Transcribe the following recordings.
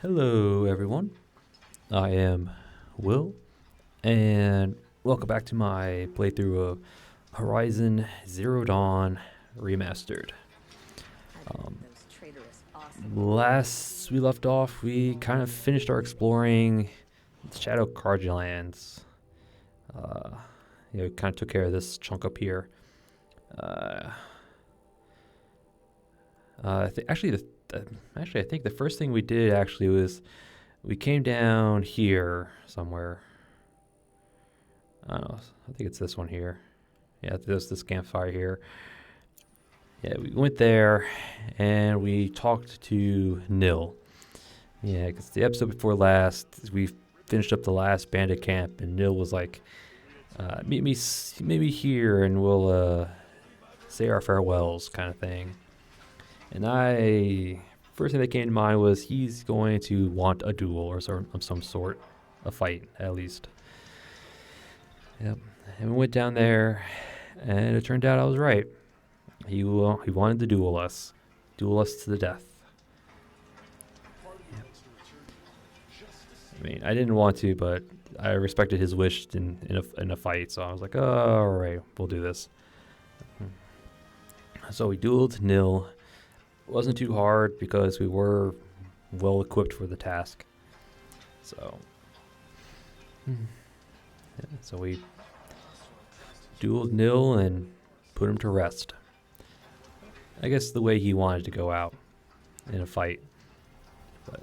Hello, everyone. I am Will, and welcome back to my playthrough of Horizon Zero Dawn Remastered. Last we left off, we kind of finished our exploring Shadow Cardulands. Kind of took care of this chunk up here. I think the first thing we did actually was we came down here somewhere. I don't know. I think it's this one here. Yeah, this campfire here. Yeah, we went there and we talked to Nil. Yeah, because the episode before last, we finished up the last bandit camp, and Nil was like, "Meet me maybe here, and we'll say our farewells," kind of thing. And first thing that came to mind was he's going to want a duel or some sort, a fight at least. Yep. And we went down there, and it turned out I was right. He wanted to duel us to the death. Yep. I mean, I didn't want to, but I respected his wish in a fight, so I was like, oh, all right, we'll do this. So we dueled Nil. It wasn't too hard because we were well equipped for the task. So, so we dueled Nil and put him to rest. I guess the way he wanted to go out in a fight. But,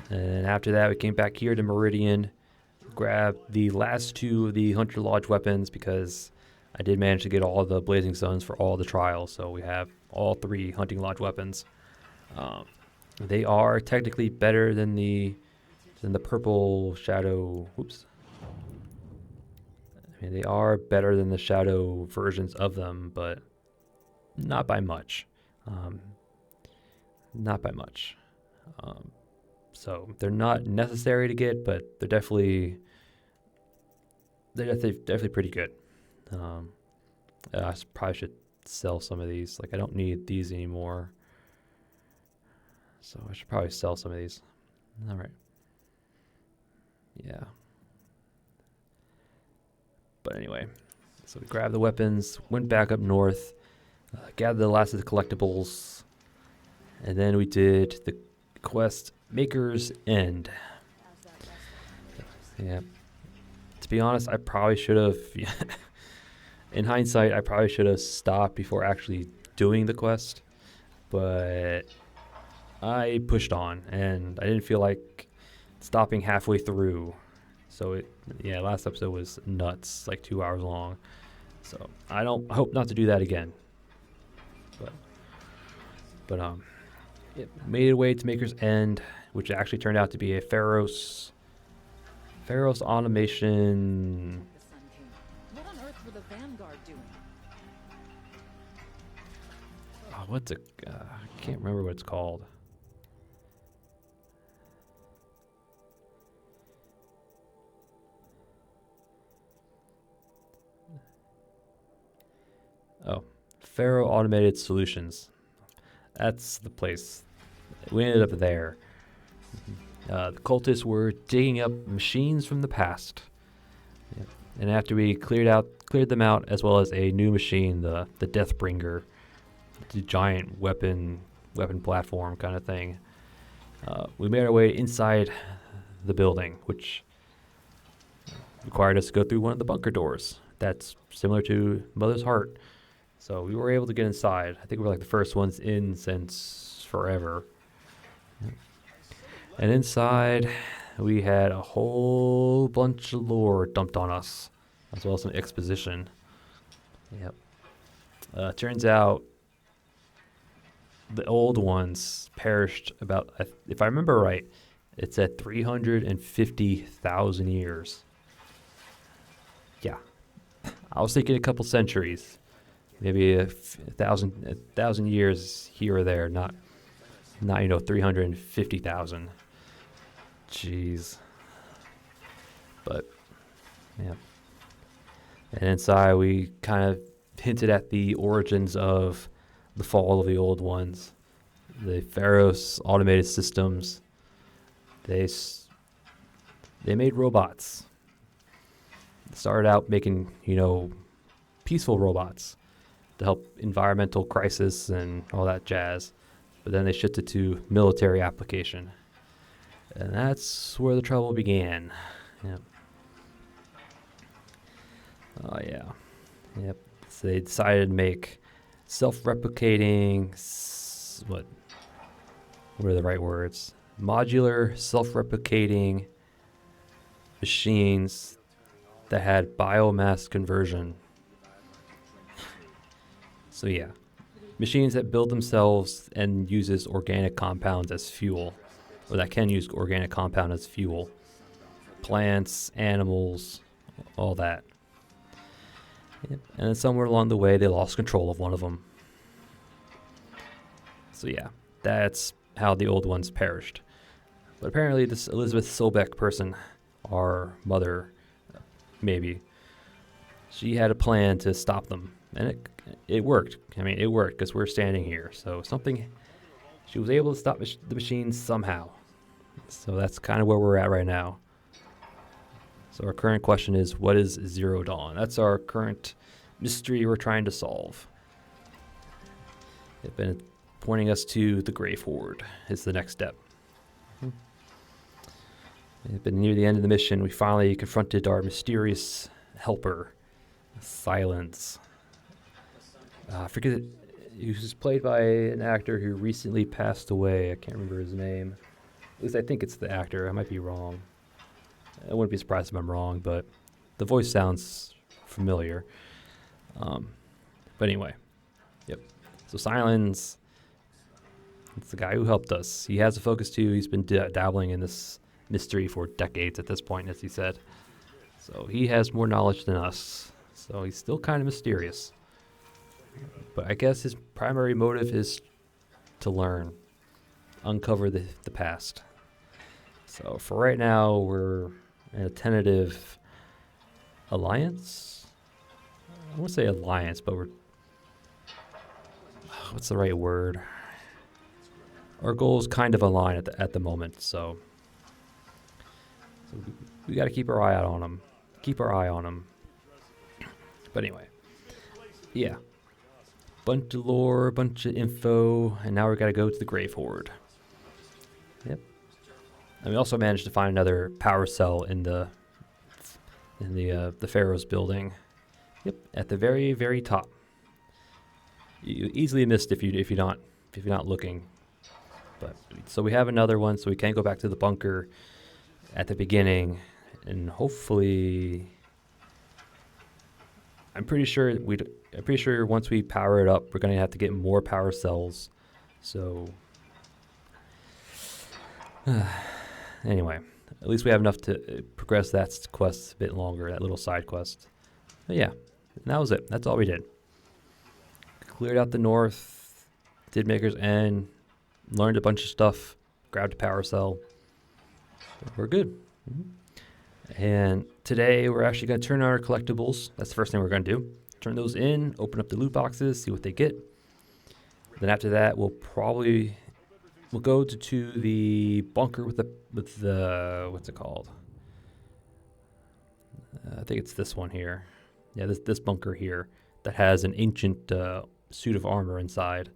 And after that, we came back here to Meridian, grabbed the last two of the Hunter Lodge weapons because I did manage to get all the Blazing Suns for all the trials, so we have all three Hunting Lodge weapons. They are technically better than the purple shadow. Whoops. I mean, they are better than the shadow versions of them, but not by much. Not by much. So they're not necessary to get, but they're definitely pretty good. I probably should sell some of these. Like, I don't need these anymore, so I should probably sell some of these. All right. Yeah. But anyway, so we grabbed the weapons, went back up north, gathered the last of the collectibles, and then we did the quest Maker's End. Yeah. To be honest, I probably should have, in hindsight, I probably should have stopped before actually doing the quest, but I pushed on, and I didn't feel like stopping halfway through. So last episode was nuts, like 2 hours long. So I hope not to do that again. But it made its way to Maker's End, which actually turned out to be a Pharos automation. What on earth were the Vanguard doing? Oh, I can't remember what it's called. Oh, Pharaoh Automated Solutions. That's the place. We ended up there. The cultists were digging up machines from the past. Yep. And after we cleared them out, as well as a new machine, the Deathbringer, the giant weapon platform kind of thing, we made our way inside the building, which required us to go through one of the bunker doors. That's similar to Mother's Heart. So we were able to get inside. I think we were like the first ones in since forever. And inside, we had a whole bunch of lore dumped on us, as well as some exposition. Yep. Turns out the old ones perished about, if I remember right, it's at 350,000 years. Yeah. I was thinking a couple centuries. Maybe a thousand years here or there, not 350,000. Jeez. But yeah. And inside we kind of hinted at the origins of the fall of the old ones. the Pharaoh's automated systems, they made robots. They started out making, peaceful robots to help environmental crisis and all that jazz. But then they shifted to military application. And that's where the trouble began. Yep. Oh, yeah. Yep. So they decided to make self-replicating, what are the right words? Modular, self-replicating machines that had biomass conversion. So yeah, machines that build themselves and uses organic compounds as fuel, or that can use organic compound as fuel. Plants, animals, all that. Yep. And then somewhere along the way, they lost control of one of them. So yeah, that's how the old ones perished. But apparently this Elizabeth Sobek person, our mother, maybe, she had a plan to stop them. And it worked. I mean, it worked because we're standing here. So she was able to stop the machines somehow. So that's kind of where we're at right now. So our current question is, what is Zero Dawn? That's our current mystery we're trying to solve. It's been pointing us to the Grave-Hoard is the next step. It's been near the end of the mission. We finally confronted our mysterious helper, Silence. I forget it. He was played by an actor who recently passed away. I can't remember his name. At least I think it's the actor. I might be wrong. I wouldn't be surprised if I'm wrong, but the voice sounds familiar. But anyway, yep. So Silence, it's the guy who helped us. He has a focus too. He's been dabbling in this mystery for decades at this point, as he said. So he has more knowledge than us. So he's still kind of mysterious. But I guess his primary motive is to learn, uncover the past. So for right now, we're in a tentative alliance. I won't say alliance, but what's the right word? Our goals kind of align at the moment, so we got to keep our eye out on them. But anyway, yeah. Bunch of lore, bunch of info, and now we got to go to the Grave-Hoard. Yep. And we also managed to find another power cell in the Pharaoh's building. Yep, at the very, very top. You easily missed if you're not looking. But so we have another one, so we can go back to the bunker at the beginning, and hopefully, I'm pretty sure once we power it up, we're going to have to get more power cells. So, anyway, at least we have enough to progress that quest a bit longer, that little side quest. But yeah, and that was it. That's all we did. Cleared out the north, did Maker's End, learned a bunch of stuff, grabbed a power cell. We're good. Mm-hmm. And today we're actually going to turn on our collectibles. That's the first thing we're going to do. Turn those in, open up the loot boxes, see what they get. Then after that, we'll go to the bunker with the what's it called? I think it's this one here. Yeah, this bunker here that has an ancient suit of armor inside.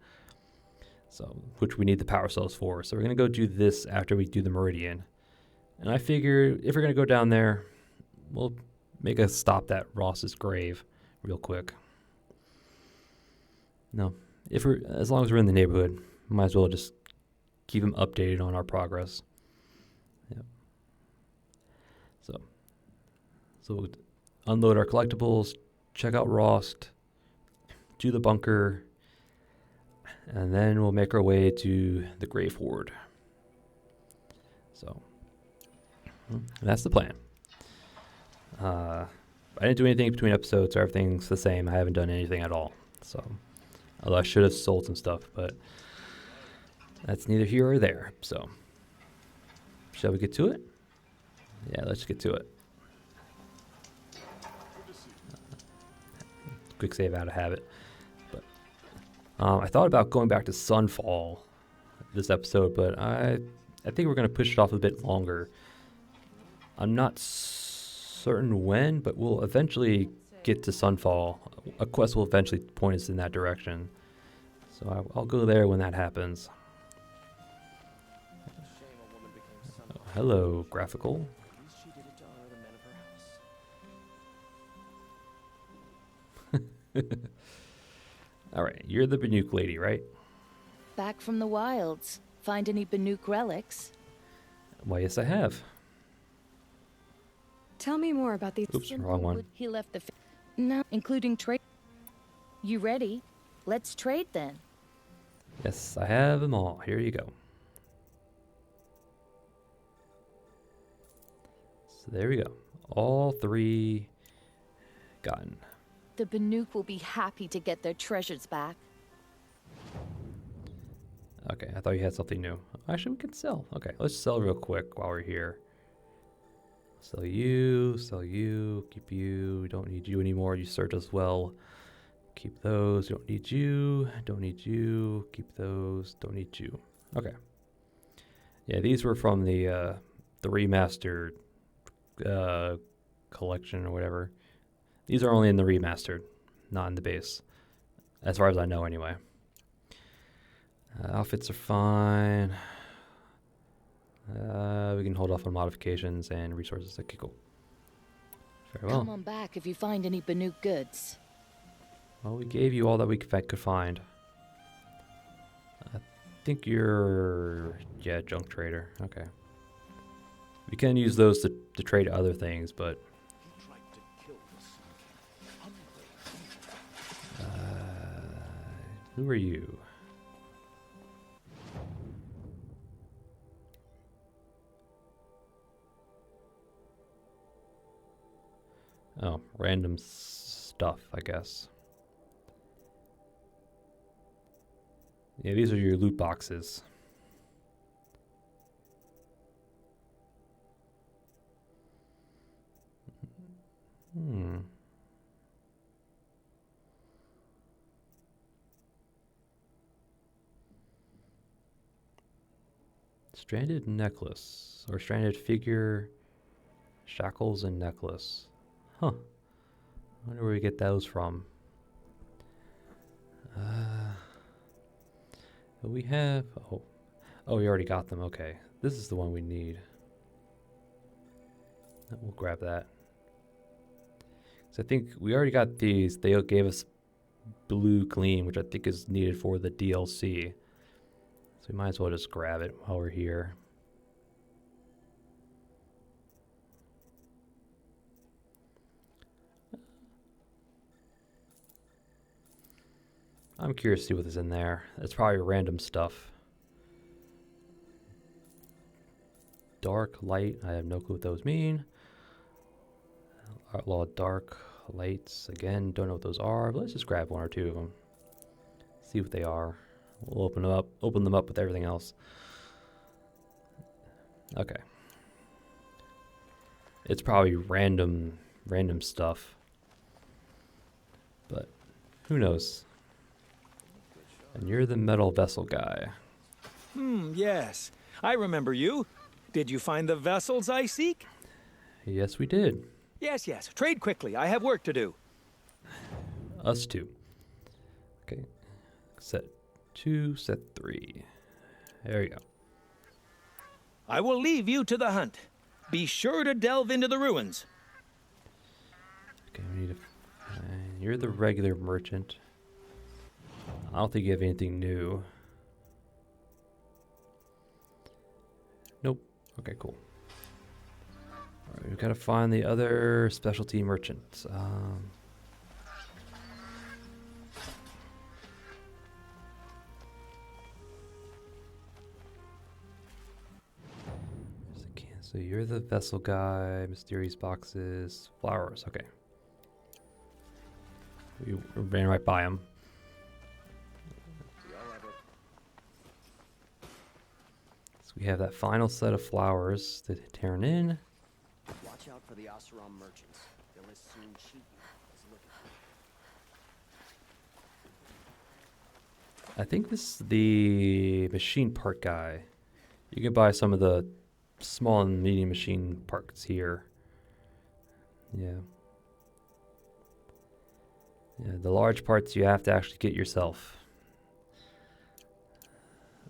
So, which we need the power cells for. So we're going to go do this after we do the Meridian. And I figure if we're going to go down there, we'll make a stop at Ross's grave real quick. No, as long as we're in the neighborhood, might as well just keep him updated on our progress. Yep. So we'll unload our collectibles, check out Ross, do the bunker, and then we'll make our way to the Grave-Hoard. So that's the plan. I didn't do anything between episodes, so everything's the same. I haven't done anything at all. So, although I should have sold some stuff, but that's neither here or there. So, shall we get to it? Yeah, let's get to it. Quick save out of habit. But I thought about going back to Sunfall this episode, but I think we're gonna push it off a bit longer. I'm not certain when, but we'll eventually get to Sunfall. A quest will eventually point us in that direction, so I'll go there when that happens. Oh, hello, graphical. All right, you're the Banuk lady, right? Back from the wilds. Find any Banuk relics? Why, yes, I have. Tell me more about these. Oops, wrong one. He left the. No, including trade. You ready? Let's trade then. Yes, I have them all. Here you go. So there we go. All 3 gotten. The Banuk will be happy to get their treasures back. Okay, I thought you had something new. Actually, we can sell. Okay, let's sell real quick while we're here. Sell you, keep you. Don't need you anymore. You served us well. Keep those. Don't need you. Don't need you. Keep those. Don't need you. Okay. Yeah, these were from the remastered collection or whatever. These are only in the remastered, not in the base, as far as I know anyway. Outfits are fine. We can hold off on modifications and resources. Okay, cool. Very well. Come on back if you find any Banuk goods. Well, we gave you all that we could find. I think you're, yeah, junk trader. Okay. We can use those to trade other things, but who are you? Oh, random stuff, I guess. Yeah, these are your loot boxes. Stranded necklace, or stranded figure, shackles and necklace. Huh. I wonder where we get those from. We have, oh, we already got them. Okay, this is the one we need. We'll grab that. So I think we already got these. They gave us blue gleam, which I think is needed for the DLC. So we might as well just grab it while we're here. I'm curious to see what is in there. It's probably random stuff. Dark, light, I have no clue what those mean. Outlaw dark lights, again, don't know what those are, but let's just grab 1 or 2 of them. See what they are. We'll open them up with everything else. Okay. It's probably random stuff. But who knows? And you're the metal vessel guy. Yes. I remember you. Did you find the vessels I seek? Yes, we did. Yes. Trade quickly. I have work to do. Us too. Okay. Set 2, set 3. There you go. I will leave you to the hunt. Be sure to delve into the ruins. Okay, we need to find... You're the regular merchant. I don't think you have anything new. Nope. Okay, cool. Alright, we've got to find the other specialty merchants. So you're the vessel guy, mysterious boxes, flowers. Okay. We ran right by him. So we have that final set of flowers to turn in. Watch out for the Oseram merchants. They'll as soon cheat you as look at I think this is the machine part guy. You can buy some of the small and medium machine parts here. Yeah. Yeah, the large parts you have to actually get yourself.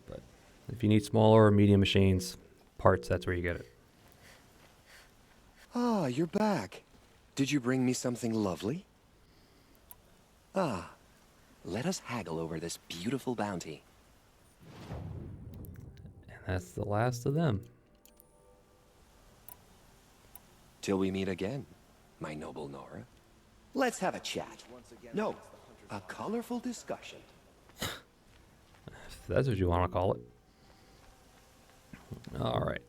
But if you need smaller or medium machines, parts, that's where you get it. Ah, you're back. Did you bring me something lovely? Ah, let us haggle over this beautiful bounty. And that's the last of them. Till we meet again, my noble Nora. Let's have a chat. No, a colorful discussion. If that's what you want to call it. All right.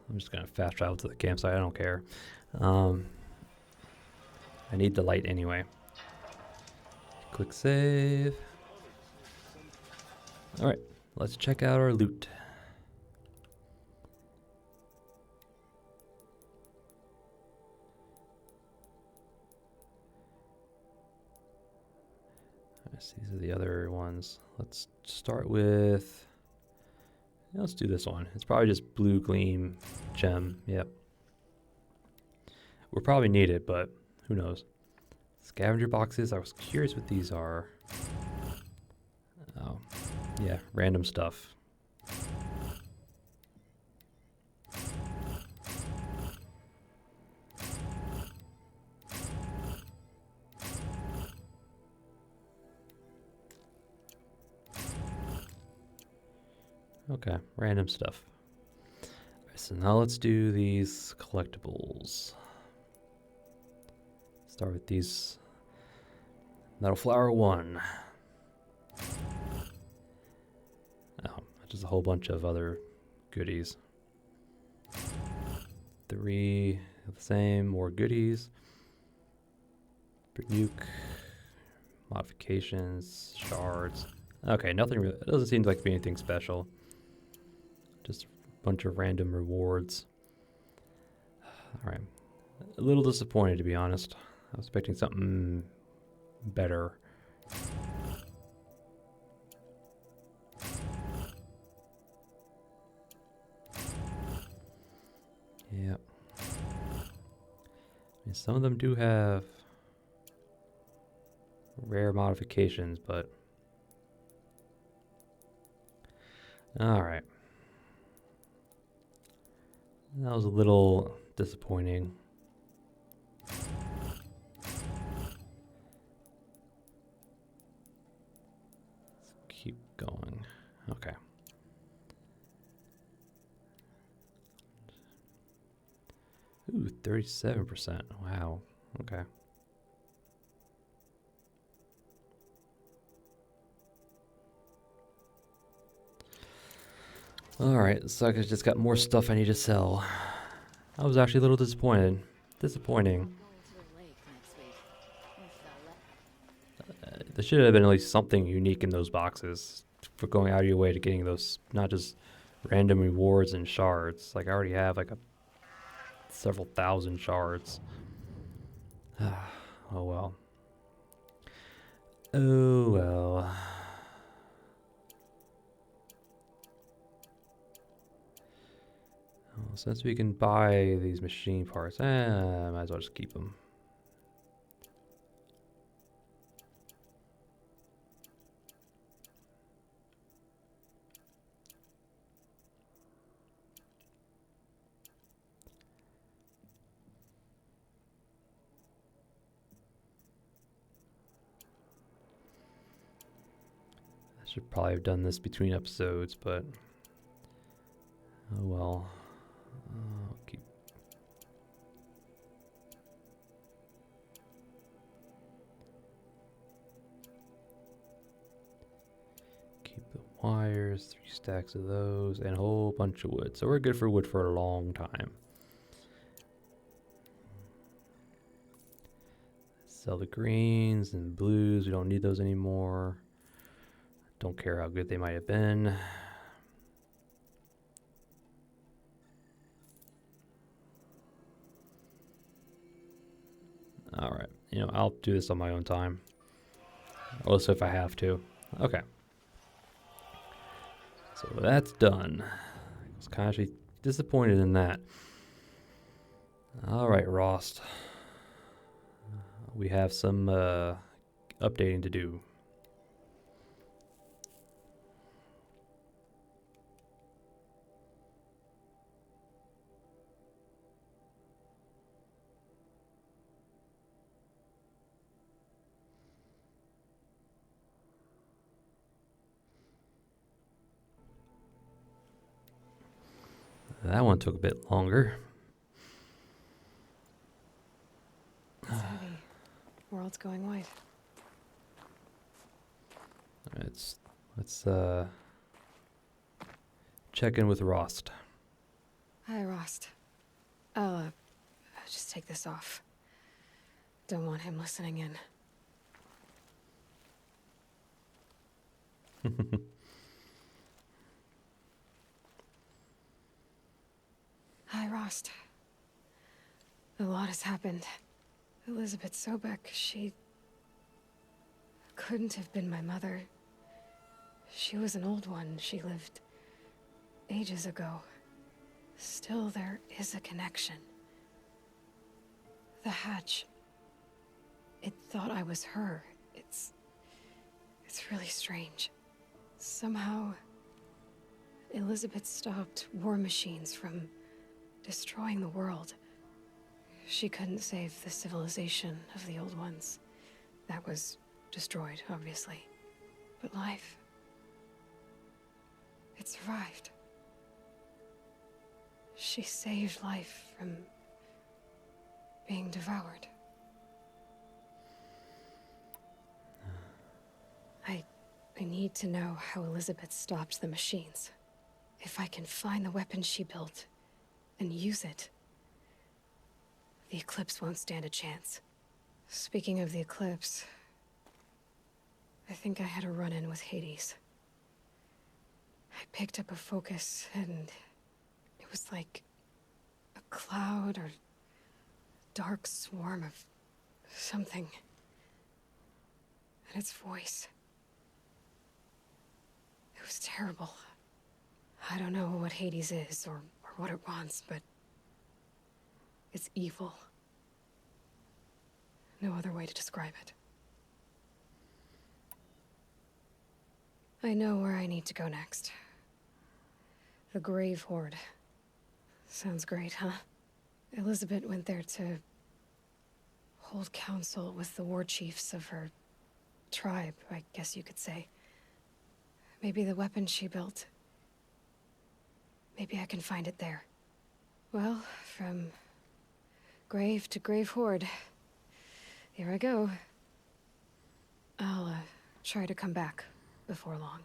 I'm just gonna fast travel to the campsite. I don't care. I need the light anyway. Click save. All right, let's check out our loot. These are the other ones. Let's start with. Let's do this one. It's probably just blue gleam gem. Yep. We'll probably need it, but who knows? Scavenger boxes. I was curious what these are. Oh, yeah, random stuff. Okay, random stuff. Alright, so now let's do these collectibles. Start with these. Metal Flower 1. Oh, just a whole bunch of other goodies. 3, the same, more goodies. Nuke, modifications, shards. Okay, nothing really. It doesn't seem like to be anything special. Just a bunch of random rewards. Alright. A little disappointed, to be honest. I was expecting something better. Yep. And some of them do have rare modifications, but... Alright. That was a little disappointing. Let's keep going. Okay. Ooh, 37%. Wow. Okay. Alright, so I just got more stuff I need to sell. I was actually a little disappointed. Disappointing. There should have been at least something unique in those boxes for going out of your way to getting those, not just random rewards and shards. Like, I already have like several thousand shards. Oh well. Oh well. Well, since we can buy these machine parts, might as well just keep them. I should probably have done this between episodes, but oh well. I'll keep. Keep the wires, 3 stacks of those, and a whole bunch of wood. So we're good for wood for a long time. Sell the greens and blues. We don't need those anymore. Don't care how good they might have been. Alright, you know, I'll do this on my own time. Also if I have to. Okay. So that's done. I was kind of disappointed in that. Alright, Rost. We have some updating to do. That one took a bit longer. It's heavy. World's going white. Let's check in with Rost. Hi, Rost. I'll just take this off. Don't want him listening in. Hi, Rost. A lot has happened. Elizabeth Sobek, she couldn't have been my mother. She was an old one. She lived ages ago. Still, there is a connection. The hatch. It thought I was her. It's really strange. Somehow, Elizabeth stopped war machines from destroying the world. She couldn't save the civilization of the old ones. That was destroyed, obviously. But life, it survived. She saved life from being devoured. I need to know how Elizabeth stopped the machines. If I can find the weapon she built and use it, the Eclipse won't stand a chance. Speaking of the Eclipse, I think I had a run-in with Hades. I picked up a focus, and it was like a cloud or dark swarm of something. And its voice. It was terrible. I don't know what Hades is or what it wants, but it's evil. No other way to describe it. I know where I need to go next. The Grave-Hoard. Sounds great, huh? Elizabeth went there to hold council with the war chiefs of her tribe, I guess you could say. Maybe the weapon she built. Maybe I can find it there. Well, from grave to Grave-Hoard. Here I go. I'll try to come back before long.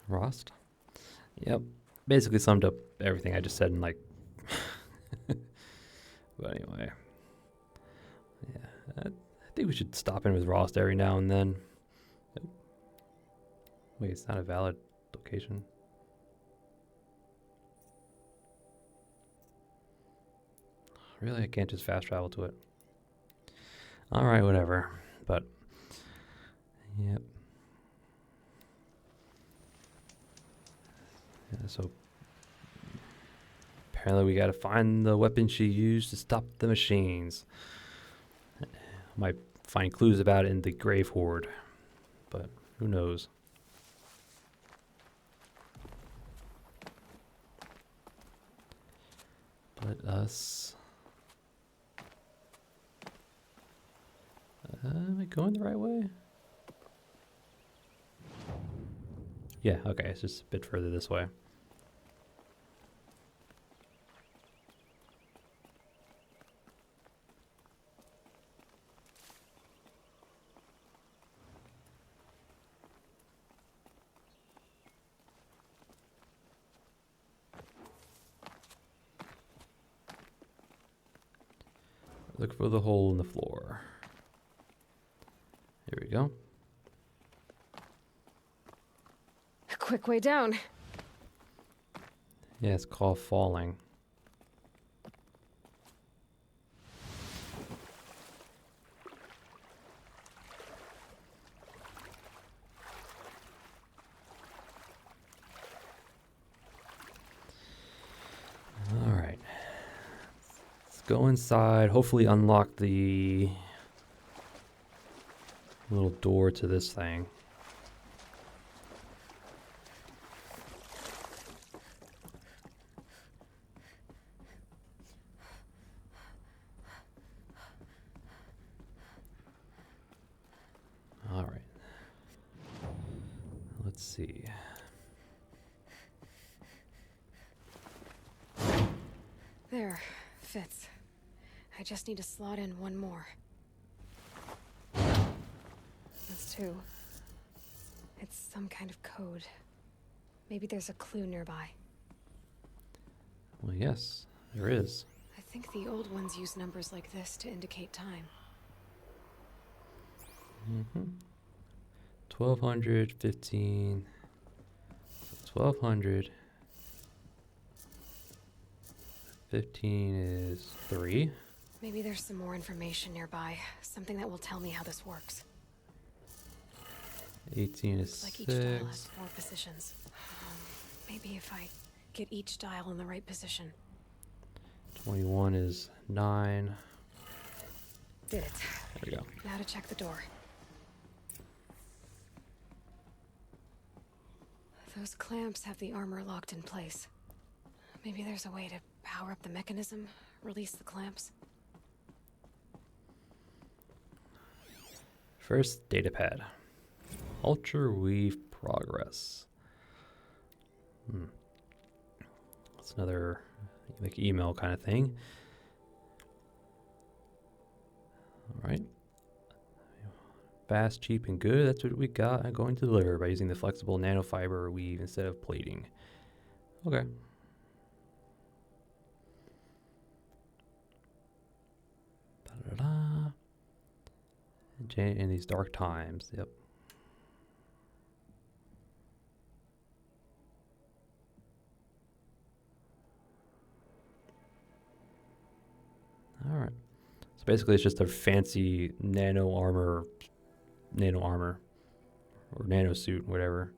Rost? Yep. Basically summed up everything I just said in like... But anyway. Yeah. I think we should stop in with Rost every now and then. Wait, it's not a valid location. Really? I can't just fast travel to it. Alright, whatever. But... Yep. Yeah, so apparently we gotta find the weapon she used to stop the machines. Might find clues about it in the Grave-Hoard, but who knows. Let us... am I going the right way? Yeah, okay, it's just a bit further this way. Look for the hole in the floor. Here we go. A quick way down. Yeah, it's called falling. All right. Let's go inside. Hopefully unlock the little door to this thing. All right. Let's see. There, fits. I just need to slot in one more. That's two. It's some kind of code. Maybe there's a clue nearby. Well, yes, there is. I think the old ones use numbers like this to indicate time. 1200, 15, 1200. 15 is 3. Maybe there's some more information nearby. Something that will tell me how this works. 18 is Like 6. each dial has 4 positions. Maybe if I get each dial in the right position. 21 is 9. Did it. There we go. Now to check the door. Those clamps have the armor locked in place. Maybe there's a way to power up the mechanism, release the clamps. First data pad. Ultra Weave Progress. That's another like email kind of thing. All right. Fast, cheap, and good. That's what we got. I'm going to deliver by using the flexible nanofiber weave instead of plating. Okay. Da-da-da. In these dark times. Yep. All right. So basically, it's just a fancy nano armor, or nano suit, whatever.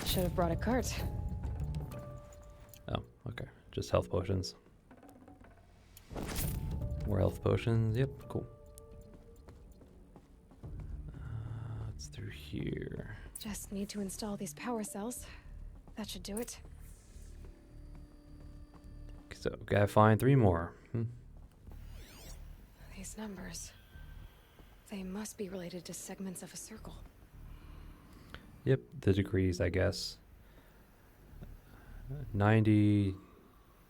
Should have brought a cart. Oh, okay. Just health potions. More health potions. Yep, cool. It's through here. Just need to install these power cells. That should do it. So, gotta find 3 more. These numbers. They must be related to segments of a circle. Yep, the degrees, I guess. 90,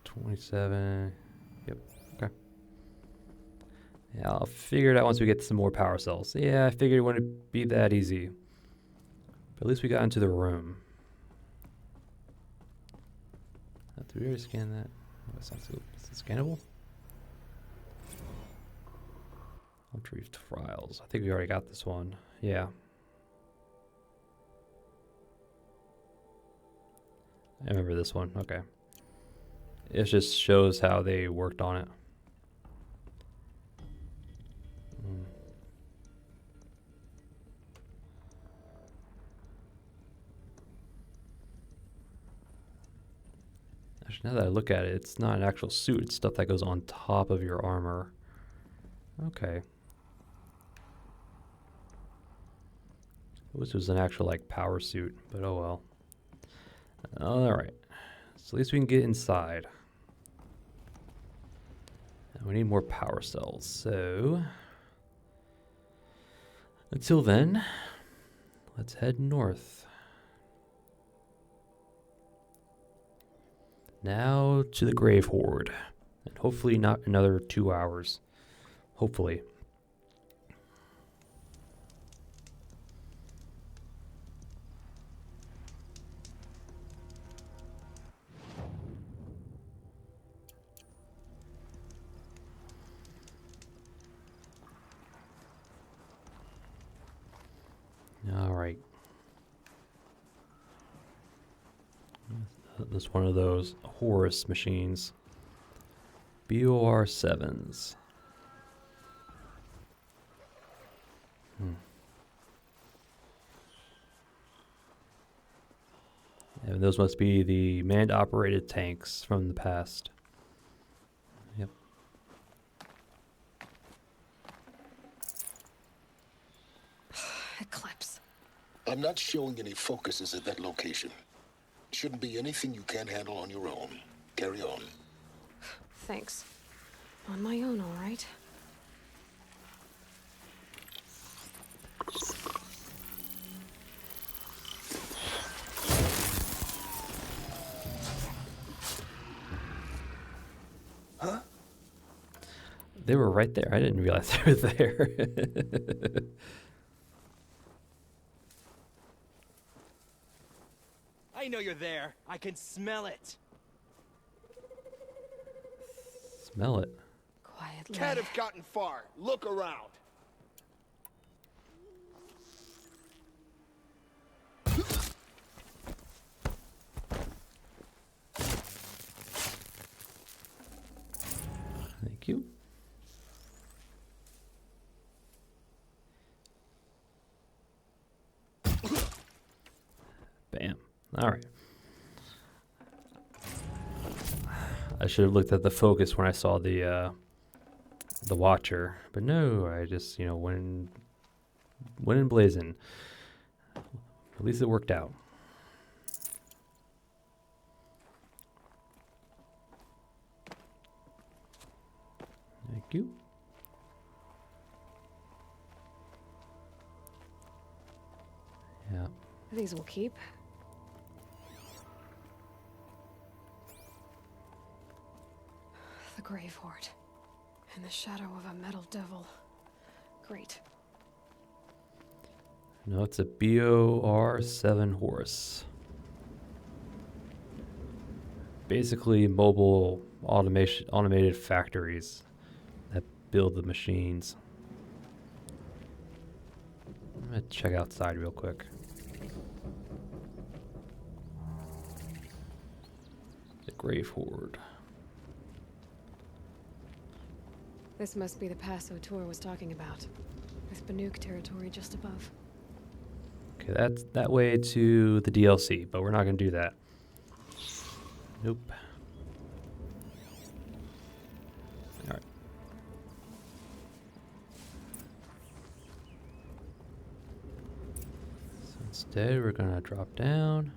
27. Yep, okay. Yeah, I'll figure it out once we get some more power cells. Yeah, I figured it wouldn't be that easy. But at least we got into the room. Did we already scan that? Oh, that's not so. Is it scannable? Retrieve trials. I think we already got this one. Yeah. I remember this one. Okay. It just shows how they worked on it. Actually, now that I look at it, it's not an actual suit. It's stuff that goes on top of your armor. Okay. This was an actual, like, power suit, but oh well. Alright. So at least we can get inside. And we need more power cells, so... Until then, let's head north. Now to the Grave-Hoard. And hopefully not another 2 hours. Hopefully. All right. This one of those Horus machines. BOR 7s. And those must be the manned operated tanks from the past. Yep. Eclipse. I'm not showing any focuses at that location. Shouldn't be anything you can't handle on your own. Carry on. Thanks. On my own, all right. Huh? They were right there. I didn't realize they were there. I know you're there. I can smell it. Smell it. Quietly. Can't have gotten far. Look around. Thank you. Bam. All right. I should have looked at the focus when I saw the Watcher, but no, I just went in blazing. At least it worked out. Thank you. Yeah. These will keep. The Grave-Hoard. In the shadow of a metal devil. Great. No, it's a BOR 7 Horse. Basically, mobile automated factories that build the machines. I'm gonna check outside real quick. The Grave-Hoard. This must be the pass O'Toole was talking about. With Banuk territory just above. Okay, that's that way to the DLC, but we're not gonna do that. Nope. Alright. So instead, we're gonna drop down.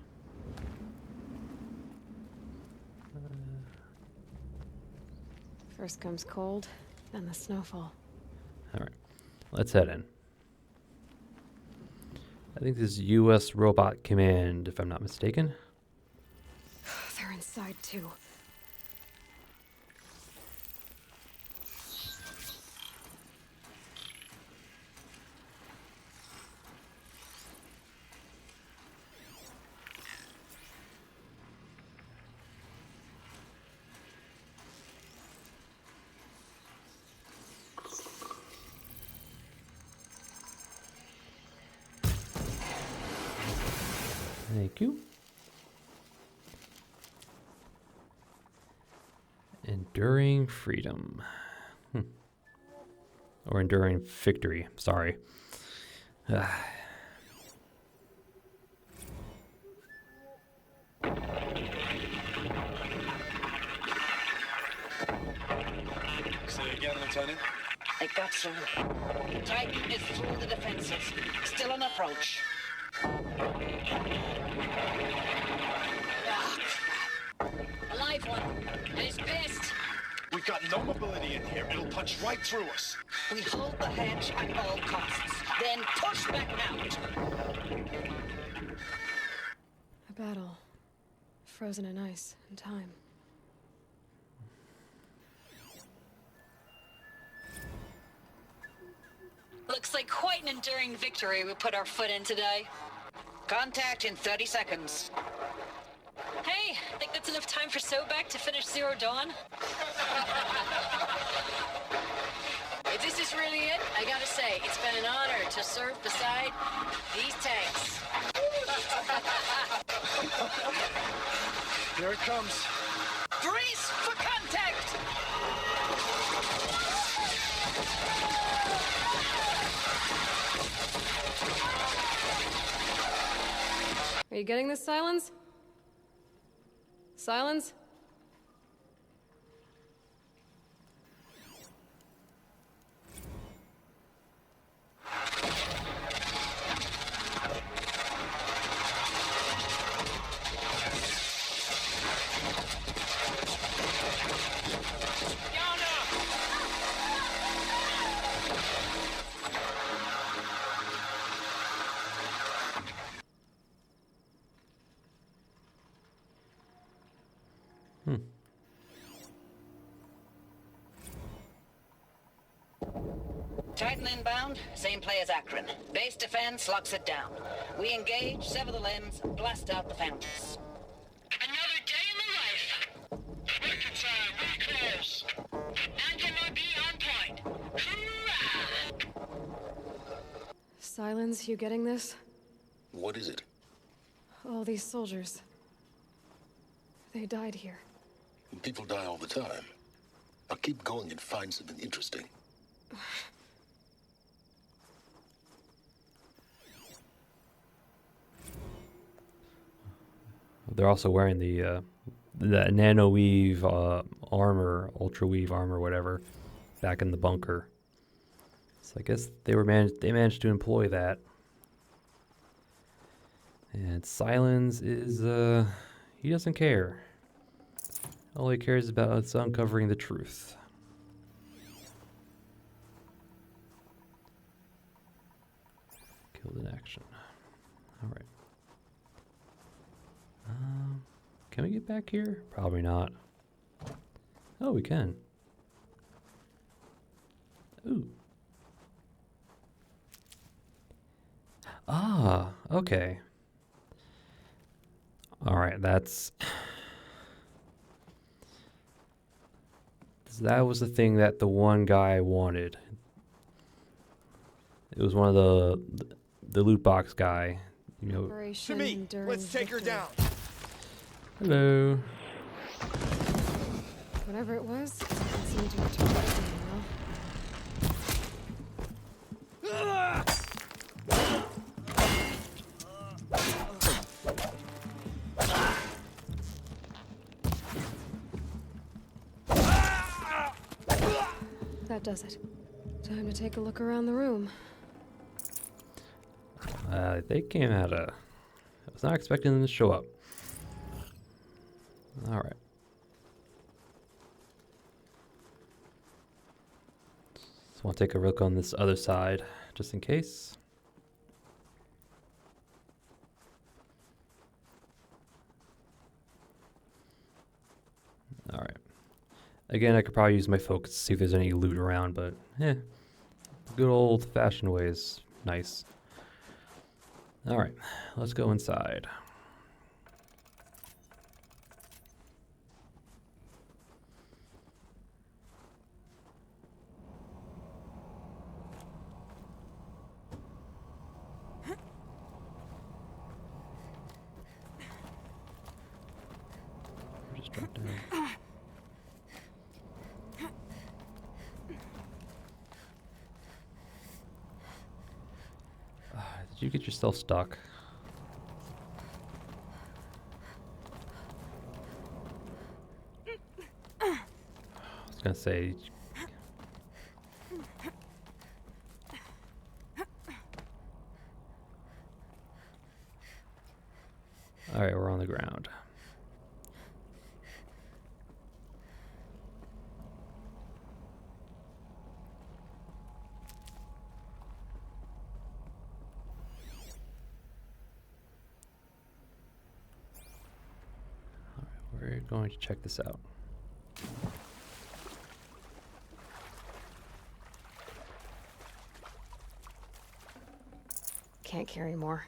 First comes cold, then the snowfall. Alright. Let's head in. I think this is U.S. Robot Command, if I'm not mistaken. They're inside too. Thank you. Enduring freedom. Or enduring victory. Sorry. Say again, Lieutenant. I got some. Titan is through the defenses. Still on approach. Ah, crap. A live one. And he's pissed. We've got no mobility in here. It'll punch right through us. We hold the hedge at all costs. Then push back out. A battle. Frozen in ice and time. Looks like quite an enduring victory we put our foot in today. Contact in 30 seconds. Hey, think that's enough time for Sobek to finish Zero Dawn? If this is really it, I gotta say, it's been an honor to serve beside these tanks. Here it comes. Brace for contact! Are you getting this, Silence? Silence? Titan inbound, same play as Akron. Base defense locks it down. We engage, sever the limbs, blast out the fountains. Another day in the life. Reconcile, we close. Angela be on point. Hoorah! Silence, you getting this? What is it? All these soldiers. They died here. People die all the time. Now keep going and find something interesting. They're also wearing the nano weave armor, ultra weave armor, whatever, back in the bunker. So I guess they managed to employ that. And Silence is he doesn't care. All he cares about is uncovering the truth. Killed in action. All right. Can we get back here? Probably not. Oh, we can. Ooh. Ah, okay. All right, that was the thing that the one guy wanted. It was one of the loot box guy, you know. Operation To me, Enduring let's take her Victory. down. Hello. Whatever it was, it doesn't seem to have turned out so well. That does it. Time to take a look around the room. They came out I was not expecting them to show up. All right. Just want to take a look on this other side, just in case. All right. Again, I could probably use my focus to see if there's any loot around, but good old-fashioned way is nice. All right, let's go inside. Just drop down. Did you get yourself stuck? I was gonna say. All right, we're on the ground. We're going to check this out. can't carry more.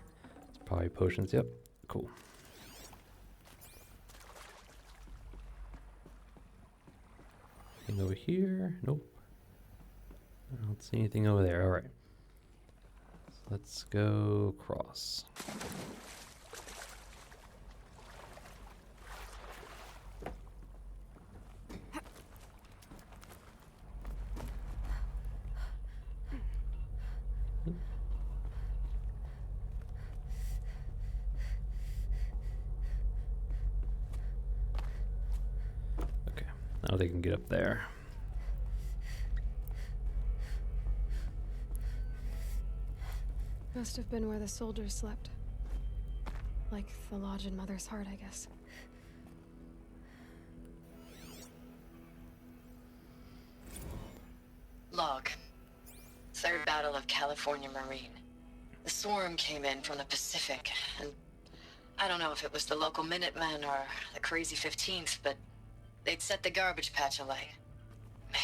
It's probably potions. Yep. Cool. Anything over here? Nope. I don't see anything over there. All right. So let's go across. Okay. Now they can get up there. Must have been where the soldiers slept. Like the lodge in Mother's Heart, I guess. Log. Third Battle of California Marine. The swarm came in from the Pacific, and I don't know if it was the local Minutemen or the crazy 15th, but they'd set the garbage patch alight. Man,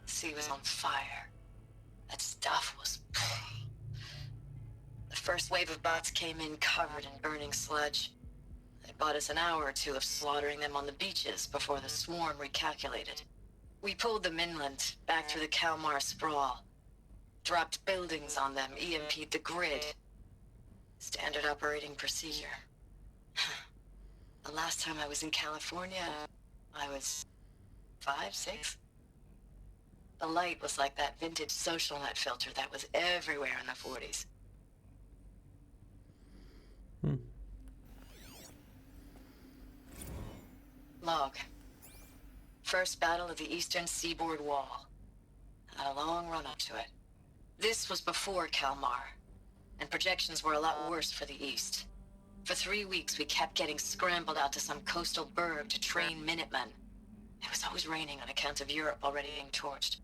the sea was on fire. That stuff was... The first wave of bots came in covered in burning sludge. It bought us an hour or two of slaughtering them on the beaches before the swarm recalculated. We pulled them inland, back through the Kalmar sprawl. Dropped buildings on them, EMP'd the grid. Standard operating procedure. The last time I was in California, I was 5, 6? The light was like that vintage social net filter that was everywhere in the 40s. Log. First battle of the eastern seaboard wall. Had a long run up to it. This was before Kalmar, and projections were a lot worse for the east. For 3 weeks, we kept getting scrambled out to some coastal burg to train Minutemen. It was always raining on account of Europe already being torched.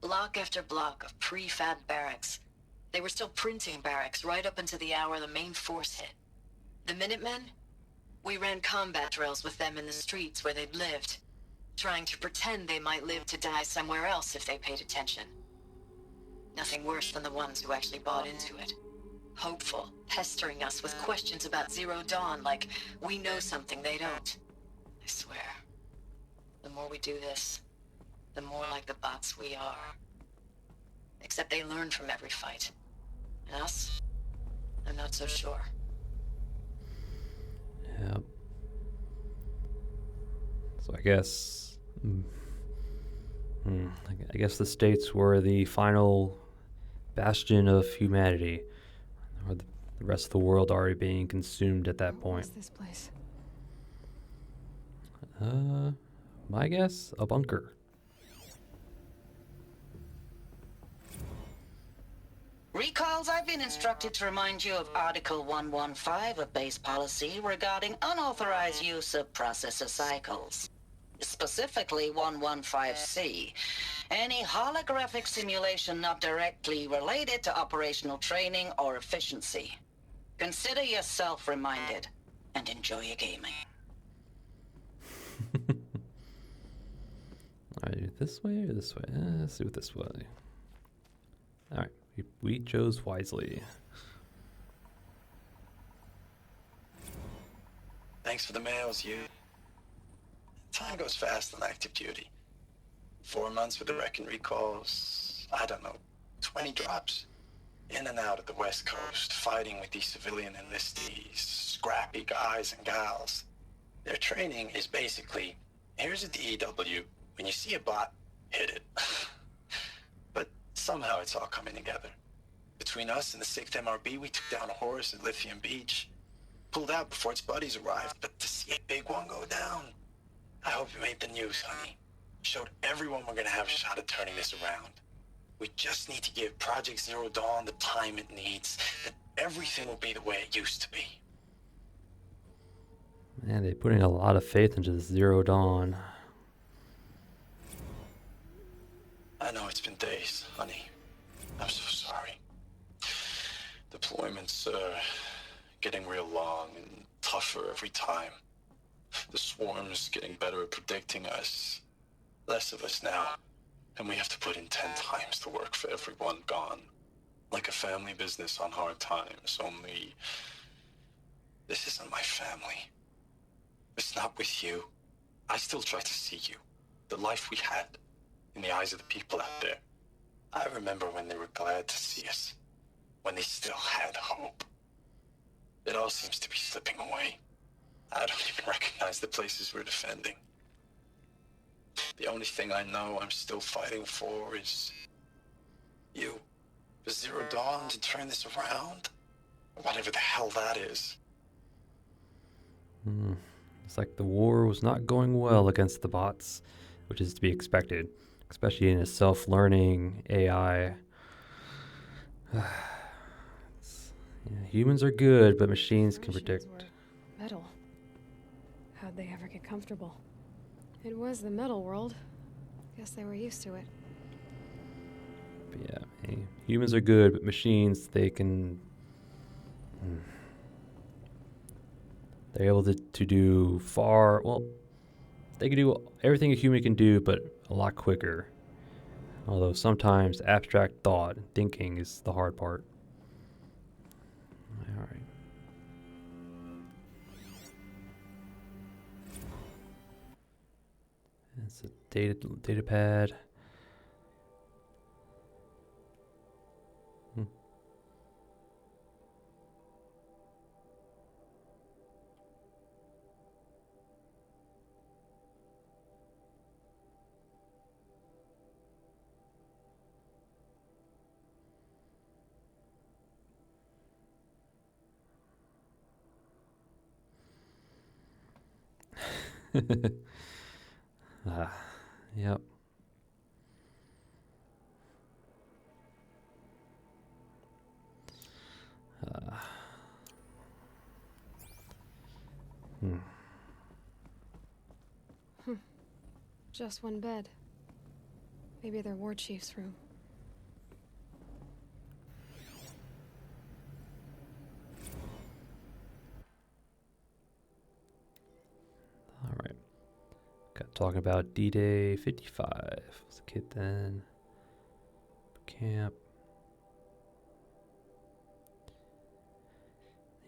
Block after block of prefab barracks. They were still printing barracks right up until the hour the main force hit. The Minutemen? We ran combat drills with them in the streets where they'd lived, trying to pretend they might live to die somewhere else if they paid attention. Nothing worse than the ones who actually bought into it. Hopeful, pestering us with questions about Zero Dawn like we know something they don't. I swear, the more we do this, the more like the bots we are. Except they learn from every fight. And us? I'm not so sure. Yep. So I guess... I guess the states were the final bastion of humanity. Or the rest of the world already being consumed at that point. What's this place? My guess, a bunker. Recalls, I've been instructed to remind you of Article 115 of base policy regarding unauthorized use of processor cycles. Specifically 115C. Any holographic simulation not directly related to operational training or efficiency. Consider yourself reminded and enjoy your gaming. Alright, this way or this way? Let's do it this way. Alright, we chose wisely. Thanks for the mails, you. Time goes fast on active duty. 4 months with the Reckon recalls, I don't know, 20 drops. In and out of the West Coast, fighting with these civilian enlistees, scrappy guys and gals. Their training is basically, here's a DEW, when you see a bot, hit it. But somehow it's all coming together. Between us and the 6th MRB, we took down a horse at Lithium Beach. Pulled out before its buddies arrived, but to see a big one go down, I hope you made the news, honey. Showed everyone we're gonna have a shot at turning this around. We just need to give Project Zero Dawn the time it needs, that everything will be the way it used to be. Man, they're putting a lot of faith into this Zero Dawn. I know it's been days, honey. I'm so sorry. Deployments are getting real long and tougher every time. The swarm's getting better at predicting us. Less of us now. And we have to put in 10 times the work for everyone gone. like a family business on hard times, only this isn't my family. It's not with you. I still try to see you, the life we had, in the eyes of the people out there. I remember when they were glad to see us, when they still had hope. It all seems to be slipping away. I don't even recognize the places we're defending. The only thing I know I'm still fighting for is you. For Zero Dawn to turn this around? Whatever the hell that is. It's like the war was not going well against the bots, which is to be expected, especially in a self-learning AI. Humans are good, but machines can predict. Were metal. How'd they ever get comfortable? It was the metal world. Guess they were used to it. But yeah, humans are good, but machines, they can... They're able to do far... Well, they can do everything a human can do, but a lot quicker. Although sometimes abstract thought and thinking is the hard part. All right. It's a data pad. Yep. Just one bed. Maybe their war chief's room. All right. Got talking about D-Day 55. Was a kid then. Camp.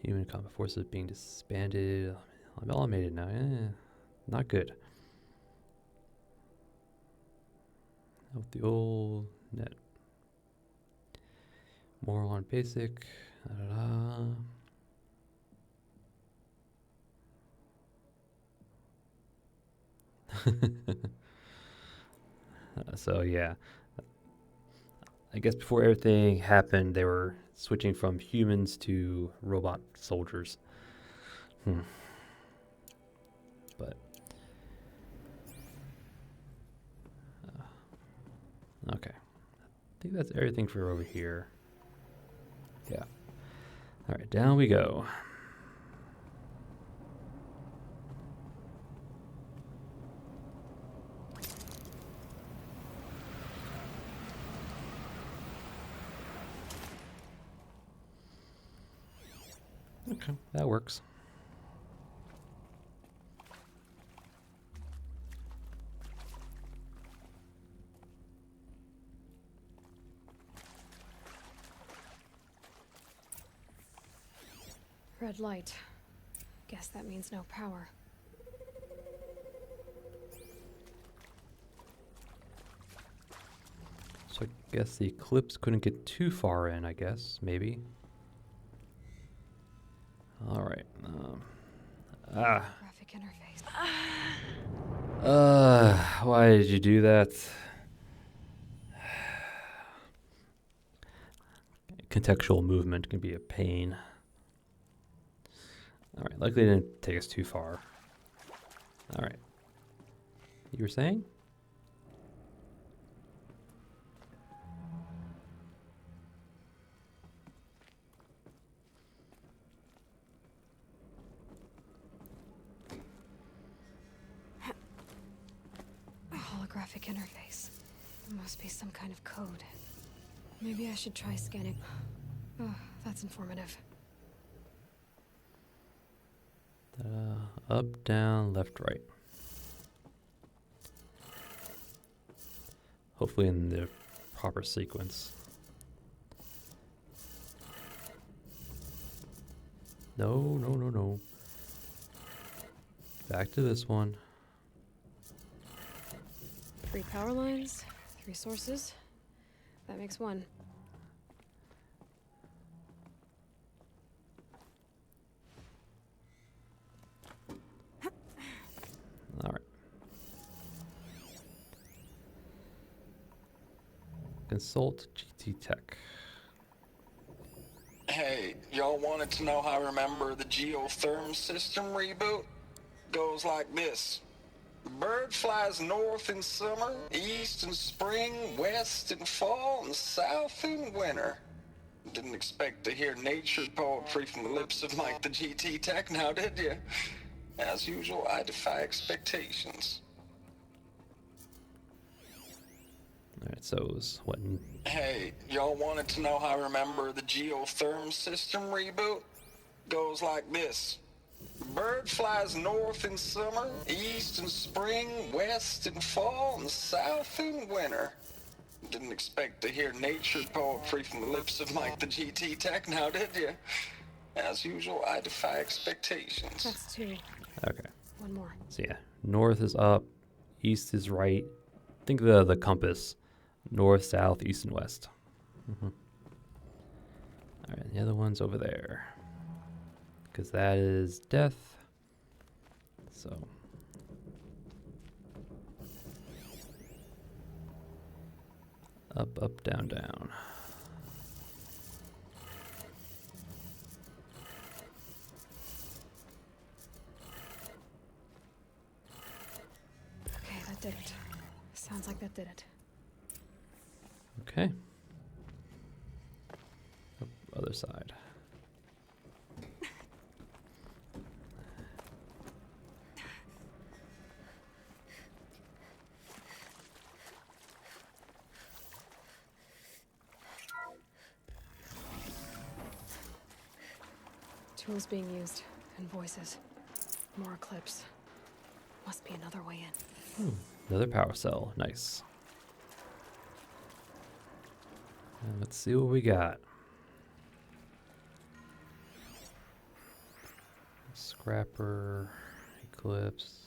Human combat forces being disbanded. I'm automated now. Not good. With the old net. More on basic. So yeah, I guess before everything happened, they were switching from humans to robot soldiers. But okay, I think that's everything for over here. Yeah. All right, down we go. Okay, that works. Red light. Guess that means no power. So I guess the Eclipse couldn't get too far in, I guess, maybe. All right. Graphic interface. Why did you do that? Contextual movement can be a pain. All right, luckily it didn't take us too far. All right. You were saying? Holographic interface. It must be some kind of code. Maybe I should try scanning. Oh, that's informative. Up, down, left, right. Hopefully in the proper sequence. No, no, no, no. Back to this one. 3 power lines, 3 sources. That makes 1. All right. Consult GT Tech. Hey, y'all wanted to know how I remember the geotherm system reboot? Goes like this. Bird flies north in summer, east in spring, west in fall, and south in winter. Didn't expect to hear nature poetry from the lips of Mike the GT Tech now, did you? As usual, I defy expectations. All right, so it was what? Hey, y'all wanted to know how I remember the geotherm system reboot? Goes like this. Bird flies north in summer, east in spring, west in fall, and south in winter. Didn't expect to hear nature poetry from the lips of Mike the GT Tech now, did you? As usual, I defy expectations. That's 2. Okay. 1 more. So yeah, north is up, east is right. Think of the compass. North, south, east, and west. All right, the other one's over there. Because that is death. So. Up, up, down, down. Okay, that did it. Sounds like that did it. Okay. Oh, other side. Tools being used, and voices. More eclipse. Must be another way in. Another power cell. Nice. And let's see what we got. Scrapper, eclipse.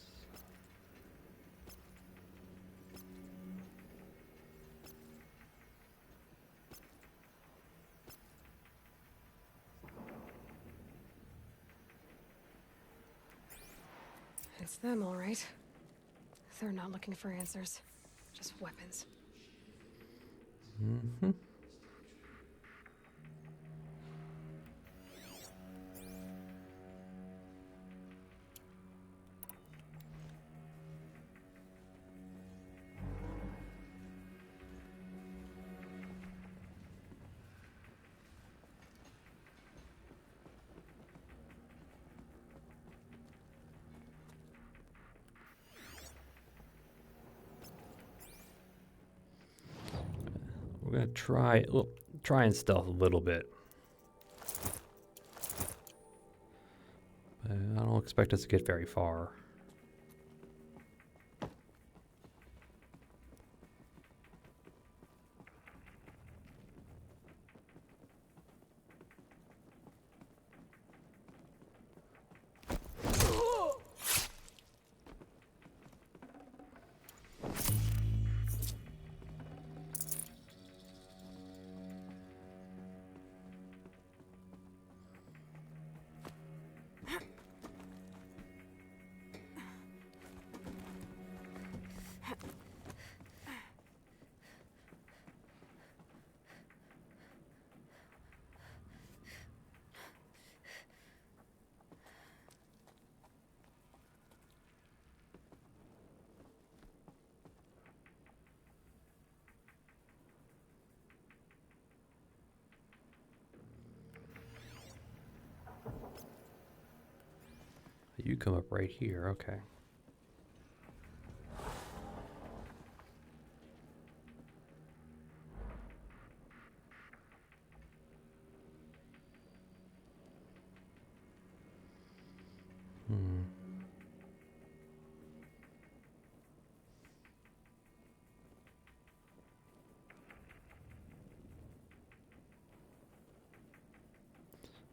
It's them, all right. They're not looking for answers, just weapons. Mm-hmm. We're gonna try and stealth a little bit. But I don't expect us to get very far. You come up right here, okay.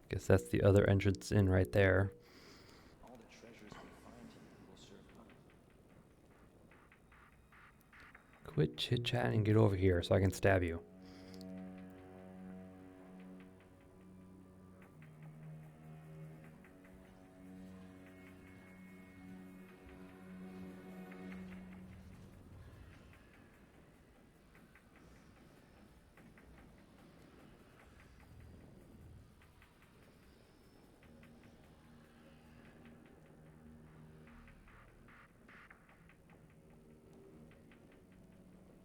Guess that's the other entrance in right there. All the treasures we find here will serve purpose. Quit chit-chatting and get over here so I can stab you.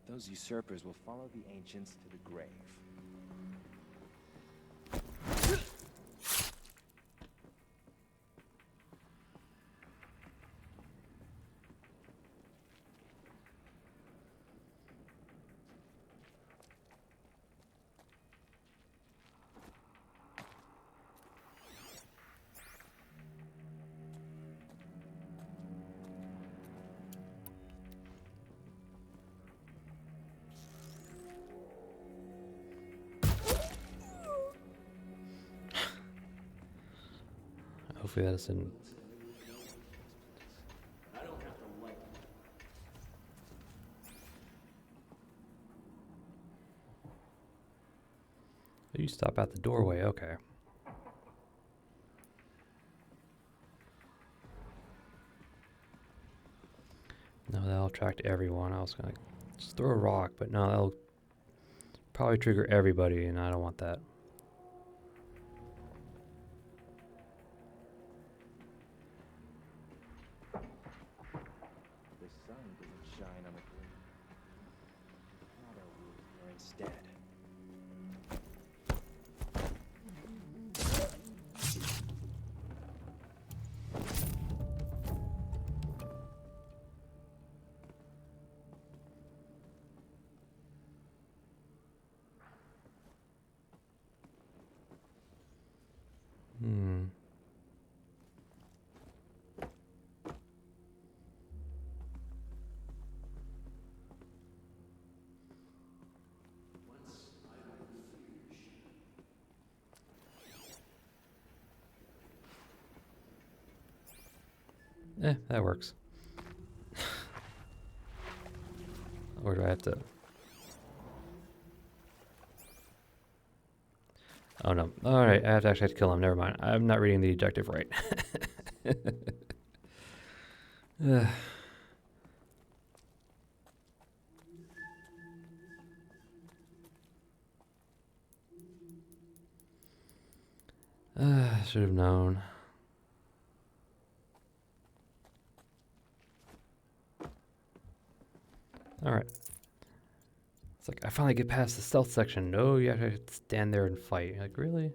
Those usurpers will follow the ancients to the grave. Hopefully that doesn't... You stop at the doorway, okay. No, that'll attract everyone. I was gonna just throw a rock, but no, that'll probably trigger everybody, and I don't want that. The sun doesn't shine on the grave. Not our roof here instead. Hmm. That works. Or do I have to... Oh no. Alright, I actually have to kill him. Never mind. I'm not reading the objective right. Should have known. Alright. It's like, I finally get past the stealth section. No, you have to stand there and fight. You're like, really?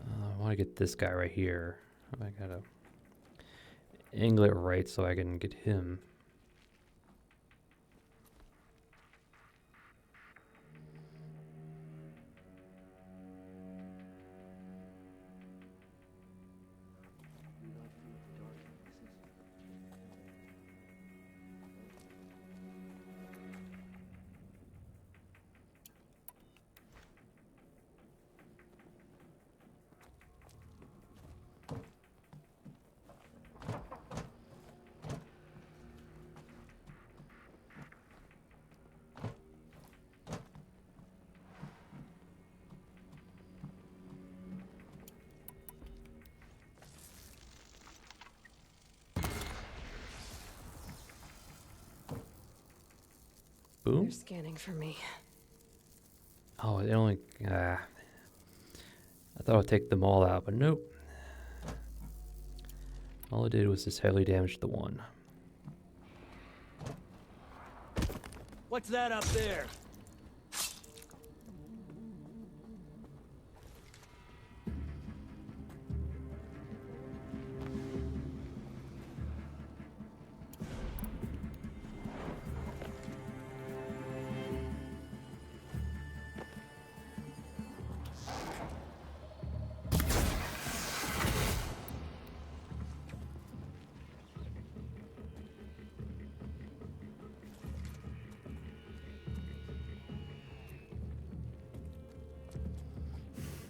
I want to get this guy right here. I gotta angle it right so I can get him. Boom. They're scanning for me. Oh, it only... I thought I'd take them all out, but nope. All it did was just heavily damage the one. What's that up there?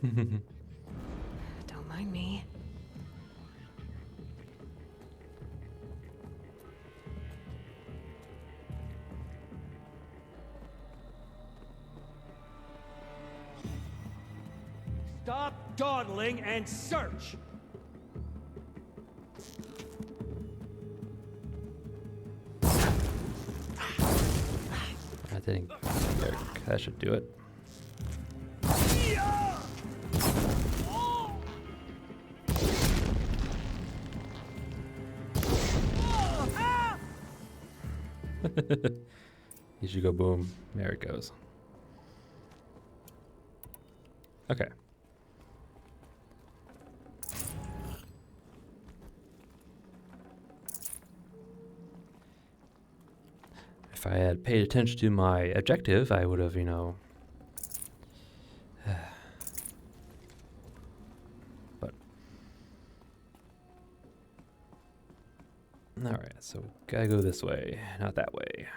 Don't mind me. Stop dawdling and search! I think that should do it. You should go boom. There it goes. Okay. If I had paid attention to my objective, I would have, you know... But... Alright, so gotta go this way, not that way.